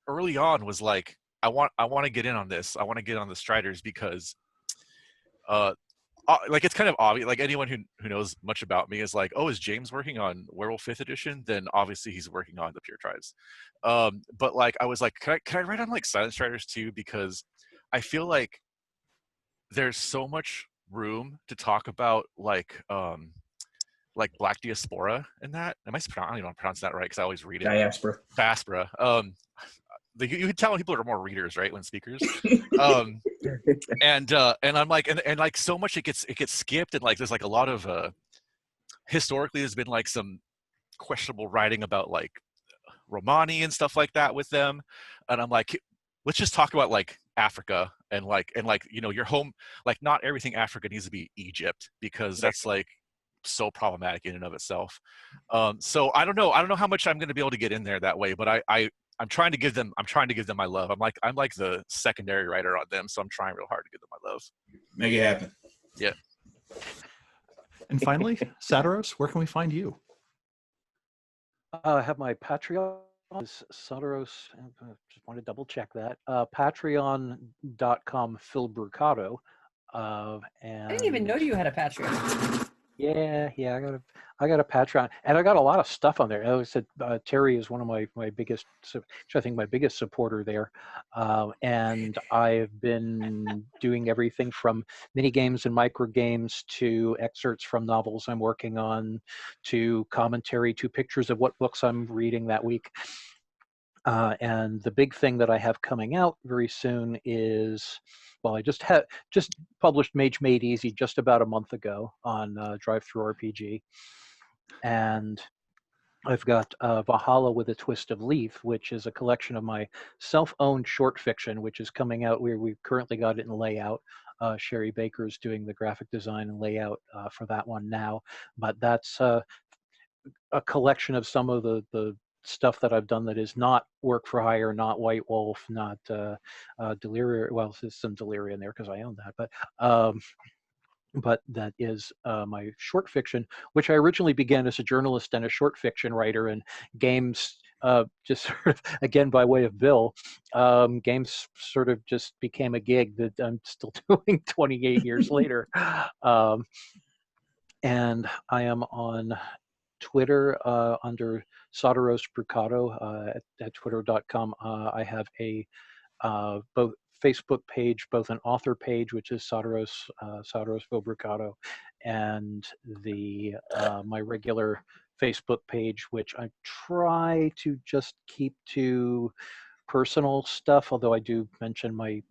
early on was like, I want to get in on this. I want to get on the Striders because like it's kind of obvious. Like anyone who knows much about me is like, oh, is James working on Werewolf 5th Edition? Then obviously he's working on the Pure Tribes. But like I was like, can I write on like Silent Striders too? Because I feel like there's so much room to talk about like Black Diaspora and that. I don't even want to pronounce that right because I always read it. Diaspora. You can tell when people are more readers, right? When speakers. And I'm like, and like so much it gets skipped, and like there's like a lot of historically there's been like some questionable writing about like Romani and stuff like that with them, and I'm like, let's just talk about like Africa and like your home. Like not everything Africa needs to be Egypt because that's like so problematic in and of itself. So I don't know how much I'm going to be able to get in there that way, but I'm trying to give them my love. I'm like the secondary writer on them, so I'm trying real hard to give them my love. Make it happen. Yeah. And finally, Satyros, where can we find you? I have my Patreon. Is Satyros, just want to double check that. Patreon.com Phil Brucato. And I didn't even know you had a Patreon. Yeah, I got a Patreon, and I got a lot of stuff on there. I said Terry is one of my biggest, I think my biggest supporter there, and I've been doing everything from mini games and micro games to excerpts from novels I'm working on, to commentary, to pictures of what books I'm reading that week. And the big thing that I have coming out very soon is, well, I just published Mage Made Easy just about a month ago on Drive-Thru RPG, and I've got Valhalla with a Twist of Leaf, which is a collection of my self-owned short fiction, which is coming out. We've currently got it in layout. Sherry Baker's doing the graphic design and layout for that one now, but that's a collection of some of the stuff that I've done that is not work for hire, not White Wolf, not Deliria. Well, there's some Deliria in there because I own that, but that is my short fiction, which I originally began as a journalist and a short fiction writer, and games just sort of, again by way of Bill, games sort of just became a gig that I'm still doing 28 years later. And I am on Twitter under Satyros Brucato at twitter.com. I have a both Facebook page, both an author page, which is Satyros Phil Brucato, and the my regular Facebook page, which I try to just keep to personal stuff, although I do mention my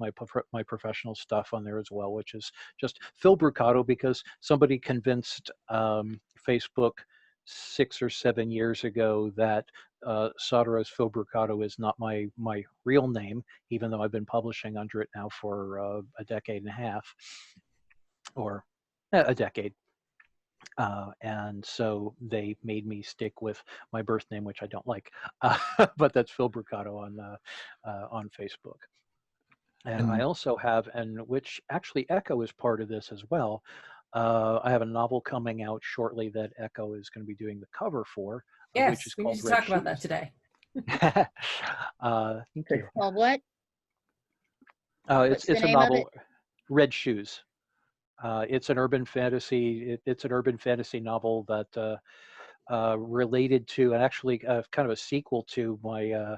professional stuff on there as well, which is just Phil Brucato, because somebody convinced Facebook 6 or 7 years ago that Satyros Phil Brucato is not my real name, even though I've been publishing under it now for a decade and a half, or a decade. And so they made me stick with my birth name, which I don't like, but that's Phil Brucato on Facebook. And I also have, and which actually Echo is part of this as well. I have a novel coming out shortly that Echo is going to be doing the cover for. Yes, which is we called need to Red talk about Shoes. that today. Thank you. Well, what? It's the a name of novel, Red Shoes. It's an urban fantasy. It's an urban fantasy novel that related to, and actually kind of a sequel to my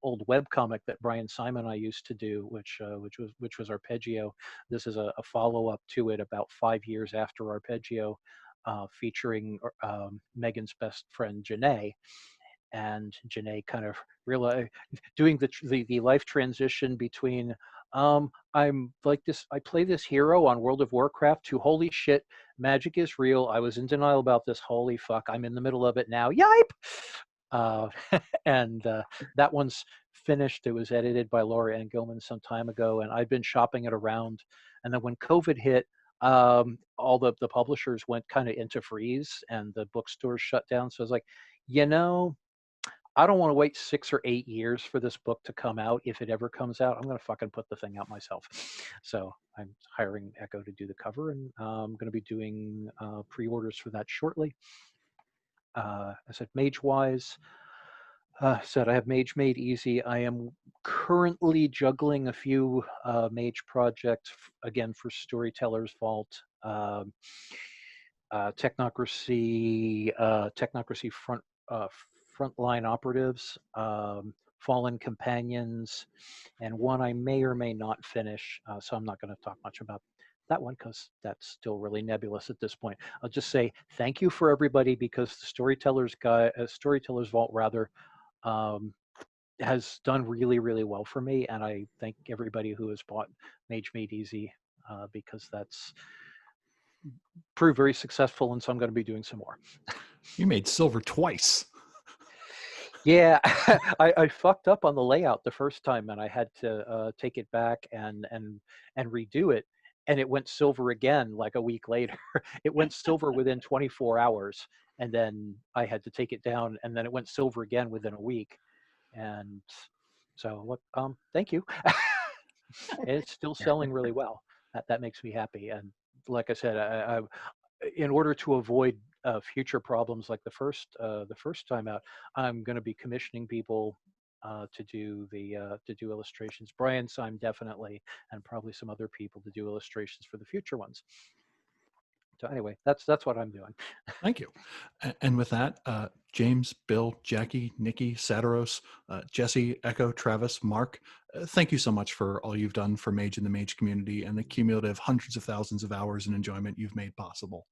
old webcomic that Brian Simon and I used to do, which was Arpeggio. This is a follow-up to it about 5 years after Arpeggio. featuring Megan's best friend Janae. And Janae kind of realized, doing the life transition between I'm like this, I play this hero on World of Warcraft, to holy shit, magic is real. I was in denial about this. Holy fuck, I'm in the middle of it now. Yipe! And that one's finished. It was edited by Laura Engelman some time ago, and I've been shopping it around. And then when COVID hit, all the publishers went kind of into freeze and the bookstores shut down. So I was like, I don't want to wait 6 or 8 years for this book to come out. If it ever comes out, I'm going to fucking put the thing out myself. So I'm hiring Echo to do the cover, and I'm going to be doing pre-orders for that shortly. I said Mage-wise, said I have Mage Made Easy. I am currently juggling a few Mage projects, again, for Storyteller's Vault, Technocracy Frontline Operatives, Fallen Companions, and one I may or may not finish. So I'm not going to talk much about that one because that's still really nebulous at this point. I'll just say thank you for everybody, because the Storyteller's Vault rather has done really, really well for me, and I thank everybody who has bought Mage Made Easy because that's proved very successful, and so I'm going to be doing some more. You made silver twice. Yeah, I fucked up on the layout the first time, and I had to take it back and redo it, and it went silver again like a week later. It went silver within 24 hours, and then I had to take it down, and then it went silver again within a week. And so, thank you. And it's still selling really well. That makes me happy. And like I said, I in order to avoid future problems like the first time out, I'm going to be commissioning people to do illustrations. Brian Syme definitely, and probably some other people to do illustrations for the future ones. So anyway, that's what I'm doing. Thank you. And with that, James, Bill, Jackie, Nikki, Satyros, Jesse, Echo, Travis, Mark, thank you so much for all you've done for Mage and the Mage community and the cumulative hundreds of thousands of hours and enjoyment you've made possible.